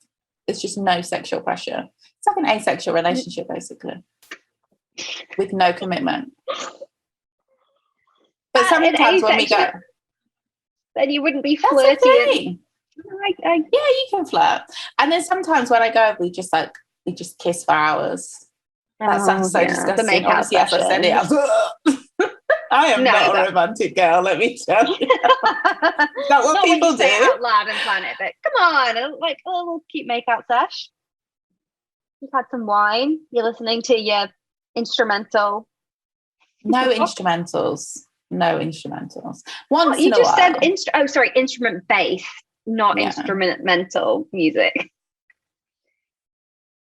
Speaker 3: It's just no sexual pressure. It's like an asexual relationship, basically, with no commitment. But sometimes when we go,
Speaker 2: then you wouldn't be flirty.
Speaker 3: Yeah, you can flirt. And then sometimes when I go, we just kiss for hours. That sounds so disgusting. Obviously, as I said it, I am not a romantic girl, let me tell you. Not what people do.
Speaker 2: Out loud and plan it, but come on, like a little cute makeout sesh. You've had some wine. You're listening to your instrumental.
Speaker 3: No instrumentals. No instrumentals. Once
Speaker 2: you
Speaker 3: in a
Speaker 2: just
Speaker 3: while.
Speaker 2: said instrument based, not instrumental music.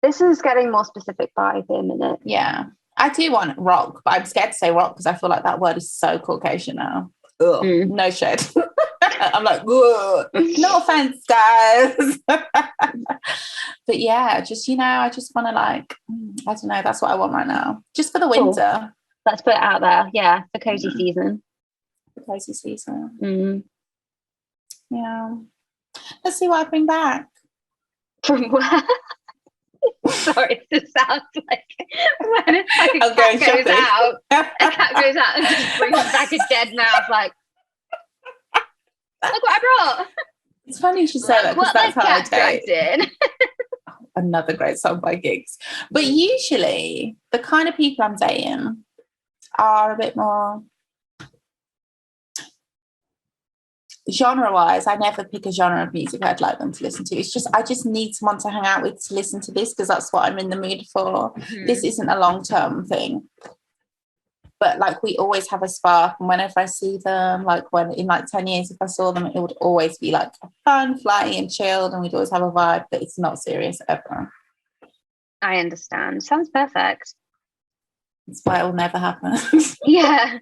Speaker 2: This is getting more specific by the minute.
Speaker 3: Yeah. I do want rock, but I'm scared to say rock because I feel like that word is so Caucasian now. Ugh, no shade. I'm like, ugh. No offense, guys. But yeah, just, I just want to I don't know, that's what I want right now. Just for the winter.
Speaker 2: Cool. Let's put it out there. Yeah, the cozy season.
Speaker 3: The cozy season. Yeah. Let's see what I bring back.
Speaker 2: From where? Sorry, it sounds like when a cat goes out and just brings back a dead mouse, like, look what I brought.
Speaker 3: It's funny you should say that, because that's how I date. Another great song by Giggs. But usually the kind of people I'm dating are a bit more genre-wise. I never pick a genre of music I'd like them to listen to. It's just I just need someone to hang out with to listen to this, because that's what I'm in the mood for. This isn't a long-term thing, but like we always have a spark, and whenever I see them, like when in 10 years if I saw them, it would always be like fun, flying and chilled, and we'd always have a vibe, but it's not serious ever.
Speaker 2: I understand. Sounds perfect.
Speaker 3: That's why it will never happen.
Speaker 2: Yeah,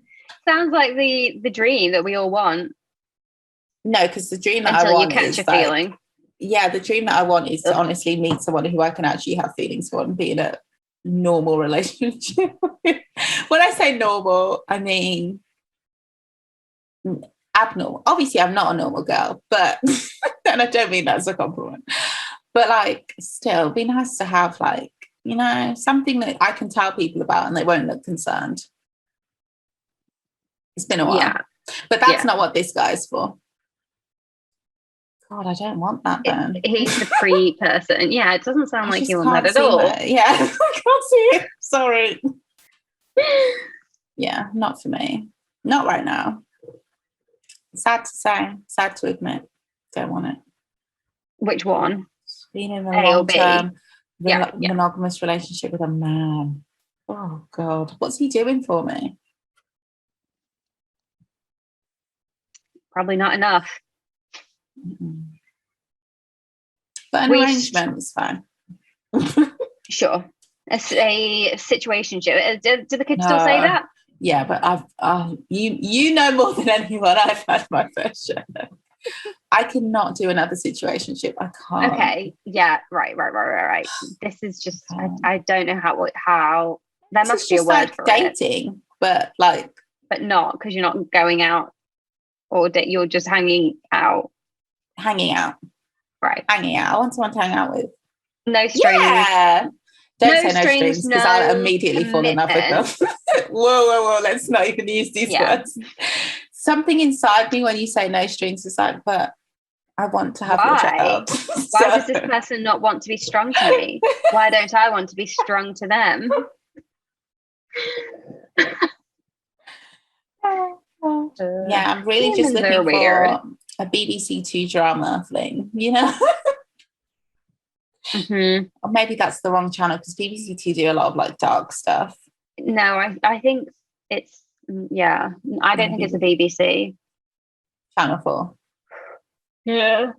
Speaker 2: sounds like the dream that we all want.
Speaker 3: No, because the dream that I want
Speaker 2: until you catch a feeling.
Speaker 3: Yeah, the dream that I want is to honestly meet someone who I can actually have feelings for and be in a normal relationship with. When I say normal, I mean abnormal. Obviously, I'm not a normal girl, but and I don't mean that as a compliment. But still, it'd be nice to have something that I can tell people about and they won't look concerned. It's been a while, but that's not what this guy's for. God, I don't want that then.
Speaker 2: He's the free person. Yeah, it doesn't sound like you want that at all.
Speaker 3: Yeah, I can't see it. Sorry. Yeah, not for me. Not right now. Sad to say, sad to admit. Don't want it.
Speaker 2: Which one?
Speaker 3: Being in a long-term monogamous relationship with a man. Oh, God. What's he doing for me?
Speaker 2: Probably not enough.
Speaker 3: Mm-mm. But an arrangement is fine.
Speaker 2: Sure. A situationship. Do the kids still say that?
Speaker 3: Yeah, but you know more than anyone. I've had my fair share. I cannot do another situationship. I can't.
Speaker 2: Okay. Yeah. Right. This is just. I don't know how. There must be a word for
Speaker 3: dating, but
Speaker 2: not because you're not going out, or that you're just hanging out. Right.
Speaker 3: Hanging out. I want someone to hang out with.
Speaker 2: No strings.
Speaker 3: Yeah. Don't say no strings, because I'll immediately fall in love with them. Whoa. Let's not even use these words. Something inside me when you say no strings is like, but I want to have your child.
Speaker 2: Why does this person not want to be strung to me? Why don't I want to be strung to them?
Speaker 3: Yeah, I'm really just looking for a BBC Two drama thing, you know?
Speaker 2: Mm-hmm.
Speaker 3: Or maybe that's the wrong channel, because BBC Two do a lot of like dark stuff.
Speaker 2: No, I think it's, yeah, I don't think it's a BBC.
Speaker 3: Channel 4.
Speaker 2: Yeah.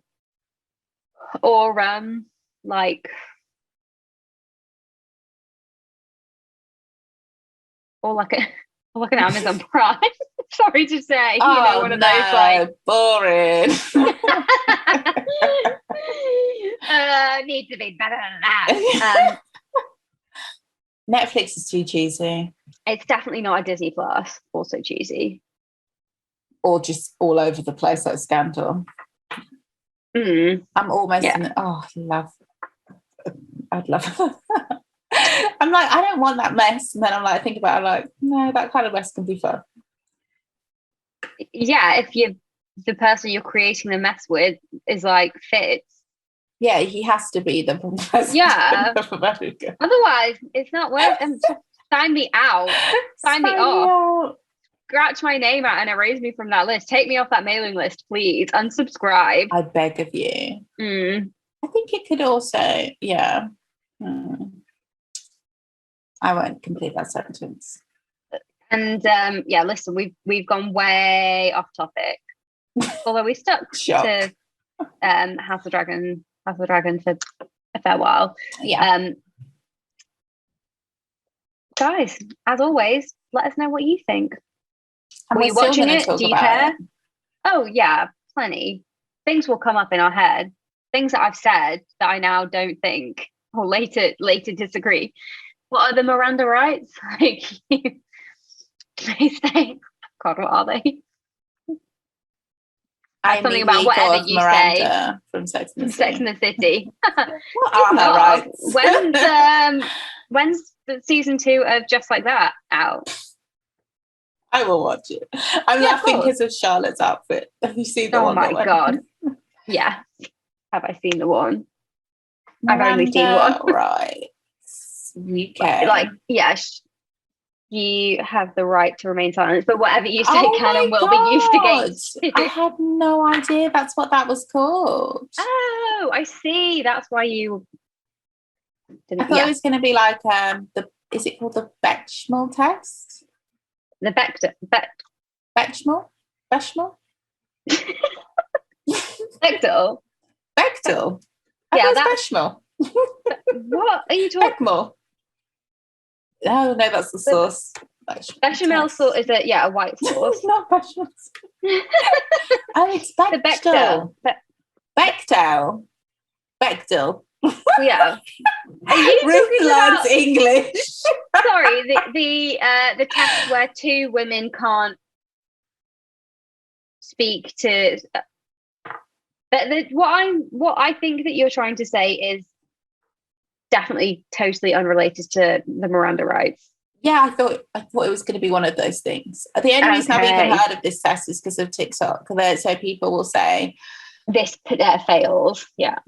Speaker 2: Or like, or like an Amazon Prime. Sorry to say, one of those like
Speaker 3: boring.
Speaker 2: Need to be better than that.
Speaker 3: Netflix is too cheesy.
Speaker 2: It's definitely not a Disney Plus. Also cheesy.
Speaker 3: Or just all over the place like Scandal. I'm almost I'd love I'm like, I don't want that mess. And then I'm like, think about it, I'm like, no, that kind of mess can be fun.
Speaker 2: Yeah, if the person you're creating the mess with is like fits.
Speaker 3: Yeah, he has to be the president of America.
Speaker 2: Otherwise, it's not worth it. Sign me out. Sign me off. Scratch my name out and erase me from that list. Take me off that mailing list, please. Unsubscribe.
Speaker 3: I beg of you. I think it could also, I won't complete that sentence.
Speaker 2: And listen, we've gone way off topic. Although we stuck to House of Dragon for a fair while.
Speaker 3: Yeah.
Speaker 2: Guys, as always, let us know what you think.
Speaker 3: And
Speaker 2: were you watching it? Do you care? Oh yeah, plenty. Things will come up in our head. Things that I've said that I now don't think, or later disagree. What are the Miranda rights? Like, please say, God, what are they? Something about whatever you
Speaker 3: Miranda
Speaker 2: say
Speaker 3: from Sex and
Speaker 2: the City.
Speaker 3: What are her rights?
Speaker 2: When's the season 2 of Just Like That out?
Speaker 3: I will watch it. I'm laughing because of Charlotte's outfit. Have you seen the one?
Speaker 2: Oh my God. Yeah. Have I seen the one?
Speaker 3: Miranda,
Speaker 2: I've only seen one.
Speaker 3: Right. UK.
Speaker 2: Like, yes. You have the right to remain silent, but whatever you say can and will be used against you.
Speaker 3: I had no idea that's what that was called.
Speaker 2: Oh, I see. That's why you didn't.
Speaker 3: I thought it was going to be like is it called the Bechdel test?
Speaker 2: The Bechdel.
Speaker 3: Bechdel?
Speaker 2: Bechdel.
Speaker 3: Bechdel.
Speaker 2: Yeah, that's
Speaker 3: Bechdel.
Speaker 2: What are you talking?
Speaker 3: Bechdel. Oh no, that's the sauce.
Speaker 2: Bechamel sauce is a white sauce.
Speaker 3: It's not bechamel. Oh, it's Bechdel. Bechdel. Bechdel.
Speaker 2: Yeah. Are you
Speaker 3: Ruth learns English.
Speaker 2: Sorry, the test where two women can't speak to. But what I think that you're trying to say is definitely totally unrelated to the Miranda rights.
Speaker 3: Yeah, I thought it was going to be one of those things. The only reason I've even heard of this test is because of TikTok. So people will say
Speaker 2: this fails. Yeah.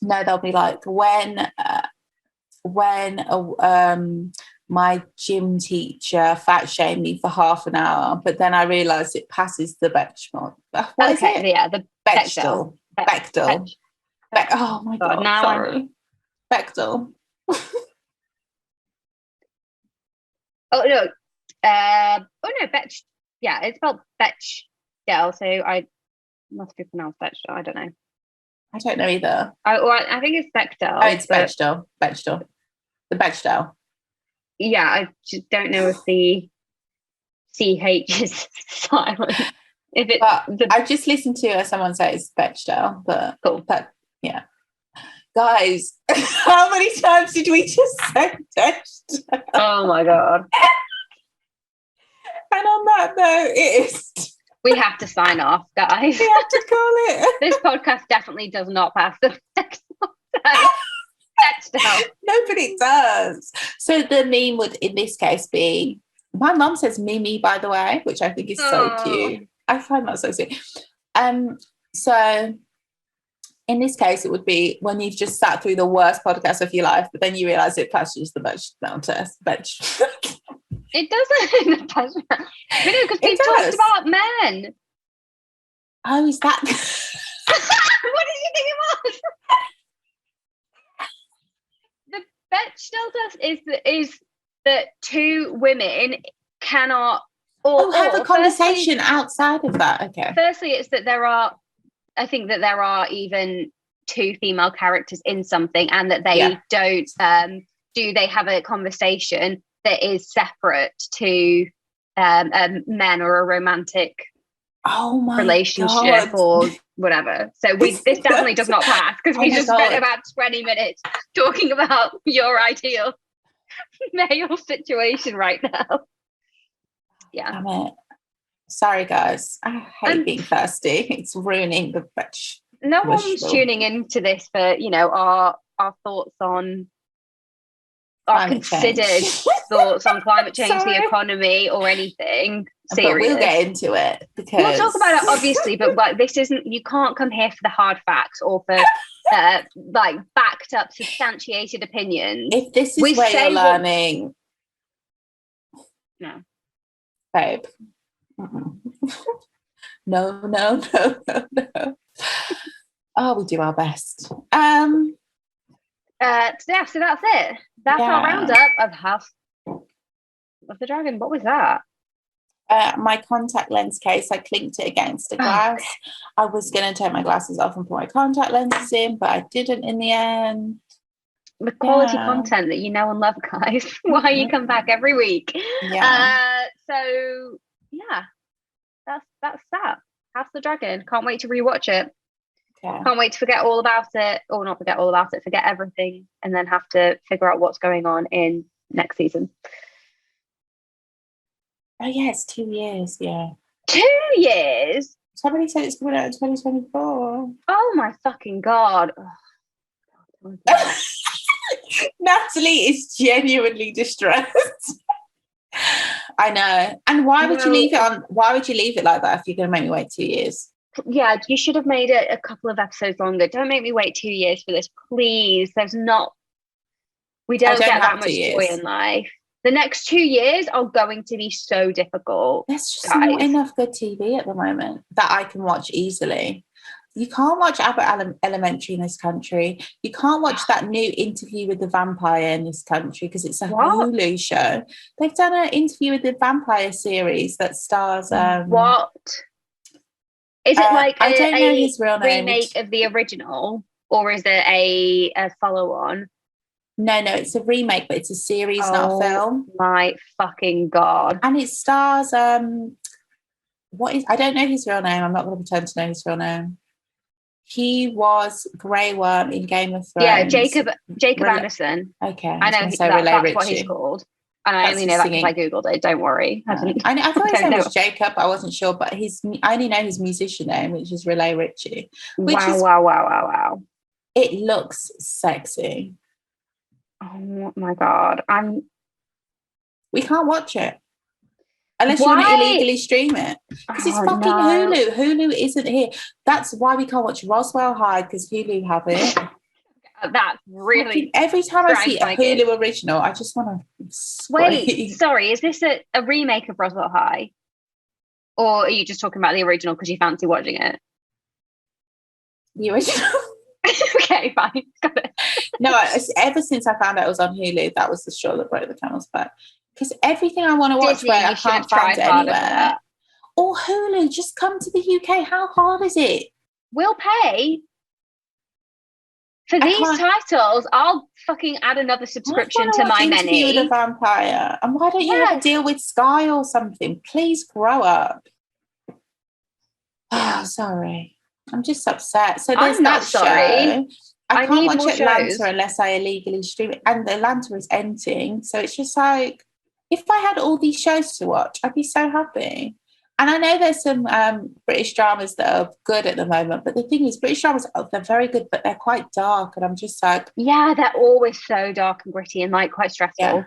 Speaker 3: No, they'll be like, when my gym teacher fat shamed me for half an hour, but then I realised it passes the Bechdel. What is it?
Speaker 2: Yeah, the
Speaker 3: Bechdel. Oh my God,
Speaker 2: now
Speaker 3: sorry. Bechdel.
Speaker 2: Oh no. Betch. Yeah, it's spelled Bechdel, so I must be pronounced Bechdel. I don't know.
Speaker 3: I don't know either.
Speaker 2: I think it's Bechdel.
Speaker 3: Oh, it's Bechdel. The Bechdel.
Speaker 2: Yeah, I just don't know if the CH is silent.
Speaker 3: I just listened to someone say it's Bechdel, but
Speaker 2: cool.
Speaker 3: Yeah. Guys, how many times did we just say Bechdel?
Speaker 2: Oh my God.
Speaker 3: And on that note, it is.
Speaker 2: We have to sign off, guys.
Speaker 3: We have to call it.
Speaker 2: This podcast definitely does not pass the Bechdel.
Speaker 3: No, but it does. So the meme would, in this case, be, my mum says Mimi, by the way, which I think is so cute. I find that so sweet. So in this case, it would be when you've just sat through the worst podcast of your life, but then you realise it passes the Bechdel test.
Speaker 2: It doesn't. Because we talked about men.
Speaker 3: Oh, is that?
Speaker 2: What did you think it was? The Bechdel test is that two women cannot
Speaker 3: have a conversation
Speaker 2: firstly,
Speaker 3: outside of that. Okay.
Speaker 2: Firstly, it's that I think that there are even two female characters in something, and that they don't do they have a conversation that is separate to men or a romantic relationship or whatever. So this definitely does not pass, because we just spent about 20 minutes talking about your ideal male situation right now. Yeah.
Speaker 3: Damn it. Sorry, guys. I hate being thirsty. It's ruining the fresh.
Speaker 2: No one's tuning into this for, our thoughts on our considered thoughts on climate change, the economy, or anything serious.
Speaker 3: But we'll get into it, because
Speaker 2: we'll talk about it, obviously. But this isn't. You can't come here for the hard facts or for backed up, substantiated opinions.
Speaker 3: If this is where you're learning,
Speaker 2: no,
Speaker 3: babe. No. Oh, we do our best.
Speaker 2: So that's it. That's our roundup of House of the Dragon. What was that?
Speaker 3: My contact lens case. I clinked it against the glass. I was going to take my glasses off and put my contact lenses in, but I didn't in the end.
Speaker 2: The quality content that you know and love, guys. Why you come back every week. That's that. House of the Dragon. Can't wait to rewatch it. Can't wait to forget all about it, or not forget all about it, forget everything, and then have to figure out what's going on in next season.
Speaker 3: Oh yeah, it's 2 years.
Speaker 2: 2 years.
Speaker 3: Somebody said it's coming out in 2024.
Speaker 2: Oh my fucking god.
Speaker 3: Natalie is genuinely distressed. I know. And why would you leave it like that if you're going to make me wait 2 years?
Speaker 2: Yeah, you should have made it a couple of episodes longer. Don't make me wait 2 years for this, please. We don't get that much joy in life. The next 2 years are going to be so difficult.
Speaker 3: There's just not enough good TV at the moment that I can watch easily. You can't watch Abbott Elementary in this country. You can't watch that new Interview with the Vampire in this country because it's a Hulu show. They've done an Interview with the Vampire series that stars...
Speaker 2: what? Is it like
Speaker 3: I don't know his real name.
Speaker 2: Remake of the original, or is it a follow-on?
Speaker 3: No, it's a remake, but it's a series, not a film.
Speaker 2: My fucking god!
Speaker 3: And it stars I don't know his real name. I'm not going to pretend to know his real name. He was Grey Worm in Game of Thrones.
Speaker 2: Yeah, Jacob Anderson.
Speaker 3: Okay,
Speaker 2: I know that's what he's called. And I only know that because I googled it. Don't worry.
Speaker 3: I thought his name was Jacob. I wasn't sure, but I only know his musician name, which is Relay Richie.
Speaker 2: Wow!
Speaker 3: It looks sexy.
Speaker 2: Oh my god!
Speaker 3: We can't watch it unless you want to illegally stream it, because it's fucking Hulu. Hulu isn't here. That's why we can't watch Roswell High, because Hulu have it.
Speaker 2: That's really...
Speaker 3: Every time I see a Hulu original, I just want to...
Speaker 2: Wait, sorry, is this a remake of Roswell High? Or are you just talking about the original because you fancy watching it?
Speaker 3: The original?
Speaker 2: Okay, fine. Got it.
Speaker 3: No, ever since I found out it was on Hulu, that was the straw that broke the camel's back. Because everything I want to watch
Speaker 2: Disney,
Speaker 3: I can't find it anywhere. Or Hulu, just come to the UK. How hard is it?
Speaker 2: We'll pay... For these titles, I'll fucking add another subscription to my menu.
Speaker 3: Interview with a Vampire. And why don't you have a deal with Sky or something? Please grow up. Oh, sorry. I'm just upset. So there's that show. I can't watch Atlanta unless I illegally stream it. And Atlanta is ending. So it's just like, if I had all these shows to watch, I'd be so happy. And I know there's some British dramas that are good at the moment, but the thing is, British dramas, they're very good, but they're quite dark. And I'm just like... Yeah,
Speaker 2: they're always so dark and gritty and like quite stressful.
Speaker 3: Yeah.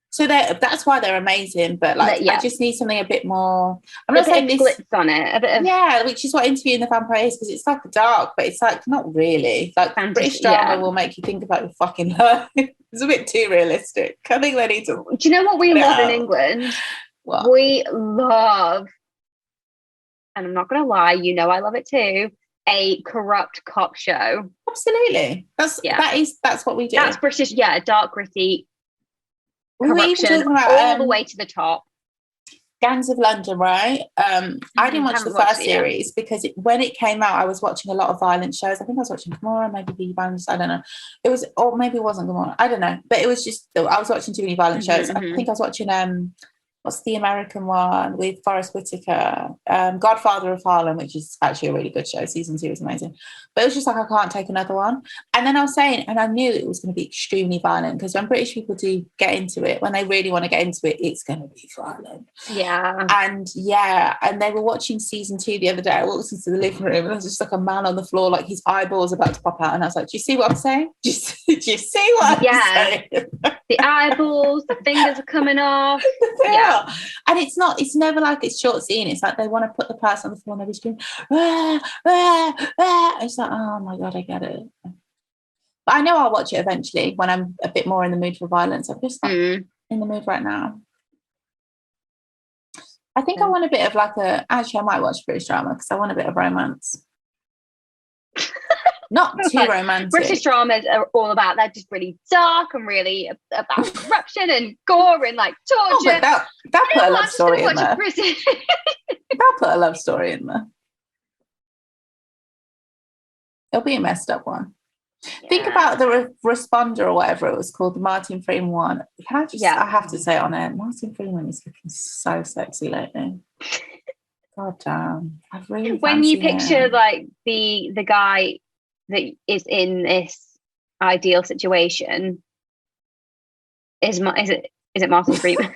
Speaker 3: So that's why they're amazing. But I just need something a bit more... I'm not saying this...
Speaker 2: glitz on it. A bit of...
Speaker 3: Yeah, which is what Interviewing the Vampire is, because it's like dark, but it's like not really. Like fantasy, British drama will make you think about your fucking life. It's a bit too realistic. I think they need to...
Speaker 2: Do you know what we love in England?
Speaker 3: What?
Speaker 2: We love... and I'm not going to lie, you know I love it too, a corrupt cop show.
Speaker 3: Absolutely. That's what we do.
Speaker 2: That's British, dark, gritty
Speaker 3: We were even
Speaker 2: corruption
Speaker 3: talking about
Speaker 2: all the way to the top.
Speaker 3: Gangs of London, right? I didn't watch the first series because when it came out, I was watching a lot of violent shows. I think I was watching Gomorrah, maybe the violence. I don't know. It was, or maybe it wasn't Gomorrah. I don't know. But it was just I was watching too many violent shows. I think I was watching what's the American one with Forrest Whitaker? Godfather of Harlem, which is actually a really good show. Season 2 is amazing. But it was just like, I can't take another one. And then I was saying, and I knew it was going to be extremely violent, because when British people do get into it, when they really want to get into it, it's going to be violent.
Speaker 2: Yeah.
Speaker 3: And they were watching season 2 the other day. I walked into the living room and there was just like a man on the floor, like his eyeballs about to pop out. And I was like, do you see what I'm saying? Do you see what I'm saying?
Speaker 2: The eyeballs, the fingers are coming off. Yeah.
Speaker 3: And it's never like it's short scene. It's like they want to put the person on the floor and they're screaming, "Rah, rah, rah." It's like, oh my God, I get it. But I know I'll watch it eventually when I'm a bit more in the mood for violence. I'm just not in the mood right now. I think I want a bit of actually I might watch British drama because I want a bit of romance. Not too romantic.
Speaker 2: British dramas are all about, they're just really dark and really about corruption and gore and like torture.
Speaker 3: Oh, but that put a love story in there. That put a love story in there. It'll be a messed up one. Yeah. Think about the Responder or whatever it was called, the Martin Freeman one. Can I just, I have to say on air, Martin Freeman is looking so sexy lately. God damn. I've really
Speaker 2: when you picture him. Like the guy that is in this ideal situation, is it Martin Freeman?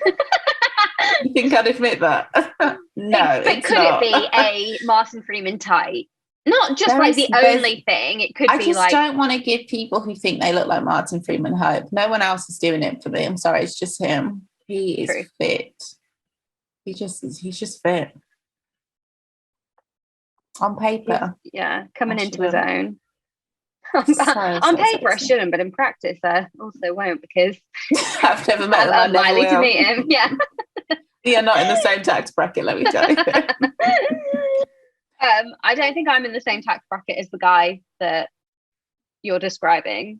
Speaker 3: You think I'd admit that? No,
Speaker 2: but could it be a Martin Freeman type? Not just the only thing. It could be like. I just
Speaker 3: don't want to give people who think they look like Martin Freeman hope. No one else is doing it for me. I'm sorry, it's just him. He is fit. He's just fit. On paper.
Speaker 2: Coming into his own. On paper I shouldn't, but in practice I also won't, because
Speaker 3: I've never met him. I'm likely to meet
Speaker 2: him. Yeah.
Speaker 3: You're not in the same tax bracket, let me tell you.
Speaker 2: I don't think I'm in the same tax bracket as the guy that you're describing.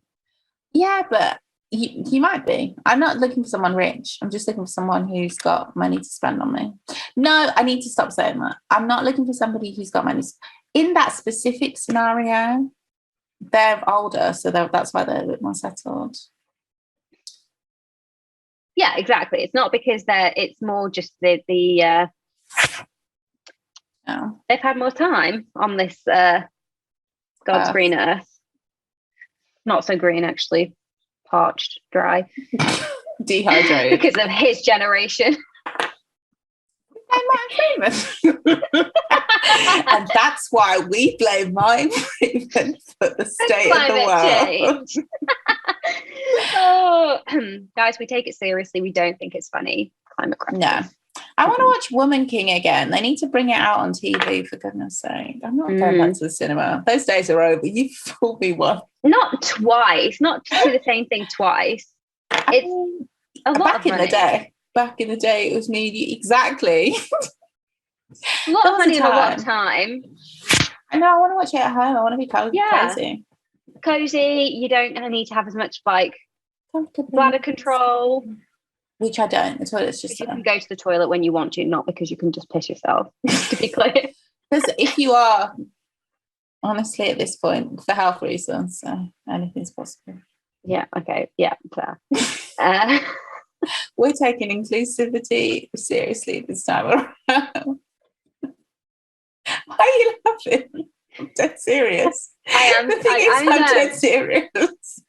Speaker 3: Yeah, but he might be. I'm not looking for someone rich. I'm just looking for someone who's got money to spend on me. No, I need to stop saying that. I'm not looking for somebody who's got money. In that specific scenario, they're older, so that's why they're a bit more settled.
Speaker 2: Yeah, exactly. It's not because it's more just they've had more time on this God's green earth. Not so green, actually. Parched, dry.
Speaker 3: Dehydrated.
Speaker 2: Because of his generation.
Speaker 3: And that's why we blame Martin Freeman for the state of the
Speaker 2: world. Guys, we take it seriously. We don't think it's funny. Climate crisis.
Speaker 3: No. I want to watch Woman King again. They need to bring it out on TV, for goodness sake. I'm not going back to the cinema. Those days are over. You fooled me once.
Speaker 2: Not twice. Not to do the same thing twice. It's a lot
Speaker 3: back in the day. Back in the day, it was me and you. Exactly.
Speaker 2: A lot of money and a lot of time.
Speaker 3: I know. I want to watch it at home. I want to be cozy.
Speaker 2: Cozy. You don't need to have as much bladder control.
Speaker 3: Which I don't. The toilet's just.
Speaker 2: You can go to the toilet when you want to, not because you can just piss yourself. To be clear.
Speaker 3: Because if you are, honestly, at this point, for health reasons, anything's possible.
Speaker 2: Yeah. Okay. Yeah. Fair.
Speaker 3: We're taking inclusivity seriously this time around. Why are you laughing? I'm dead serious.
Speaker 2: I am.
Speaker 3: I'm dead serious.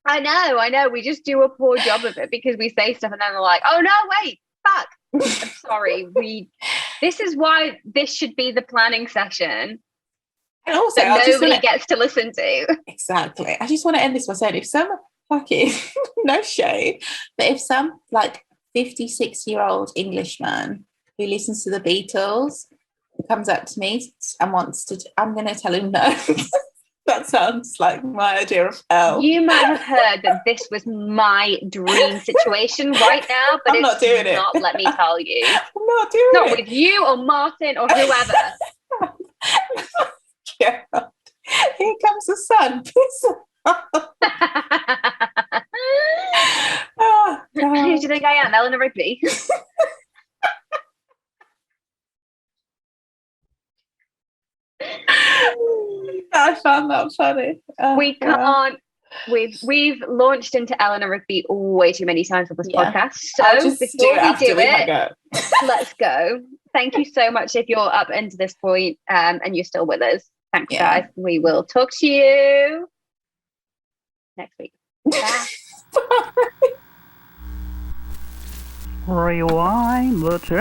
Speaker 2: I know. We just do a poor job of it because we say stuff and then we're like, oh no, wait, fuck. I'm sorry. This is why this should be the planning session.
Speaker 3: And also,
Speaker 2: that nobody gets to listen to.
Speaker 3: Exactly. I just want to end this by saying, if some fucking no shade, but if some 56-year-old Englishman who listens to the Beatles comes up to me and wants to, I'm going to tell him no. That sounds like my idea of hell.
Speaker 2: You might have heard that this was my dream situation right now, but
Speaker 3: I'm not doing it.
Speaker 2: not, let me tell you.
Speaker 3: I'm not doing
Speaker 2: Not
Speaker 3: it.
Speaker 2: with you or Martin or whoever.
Speaker 3: Yeah. Here comes the sun. Piss off. Oh,
Speaker 2: Who do you think I am, Eleanor Rigby?
Speaker 3: I found that funny. Oh,
Speaker 2: We can't. We've launched into Eleanor Rigby way too many times on this podcast. So
Speaker 3: I'll just
Speaker 2: before
Speaker 3: do it
Speaker 2: we
Speaker 3: after
Speaker 2: do
Speaker 3: we
Speaker 2: it,
Speaker 3: hang up.
Speaker 2: let's go. Thank you so much if you're up into this point, and you're still with us. Thanks, guys. We will talk to you next week. Bye.
Speaker 1: Rewind the tape.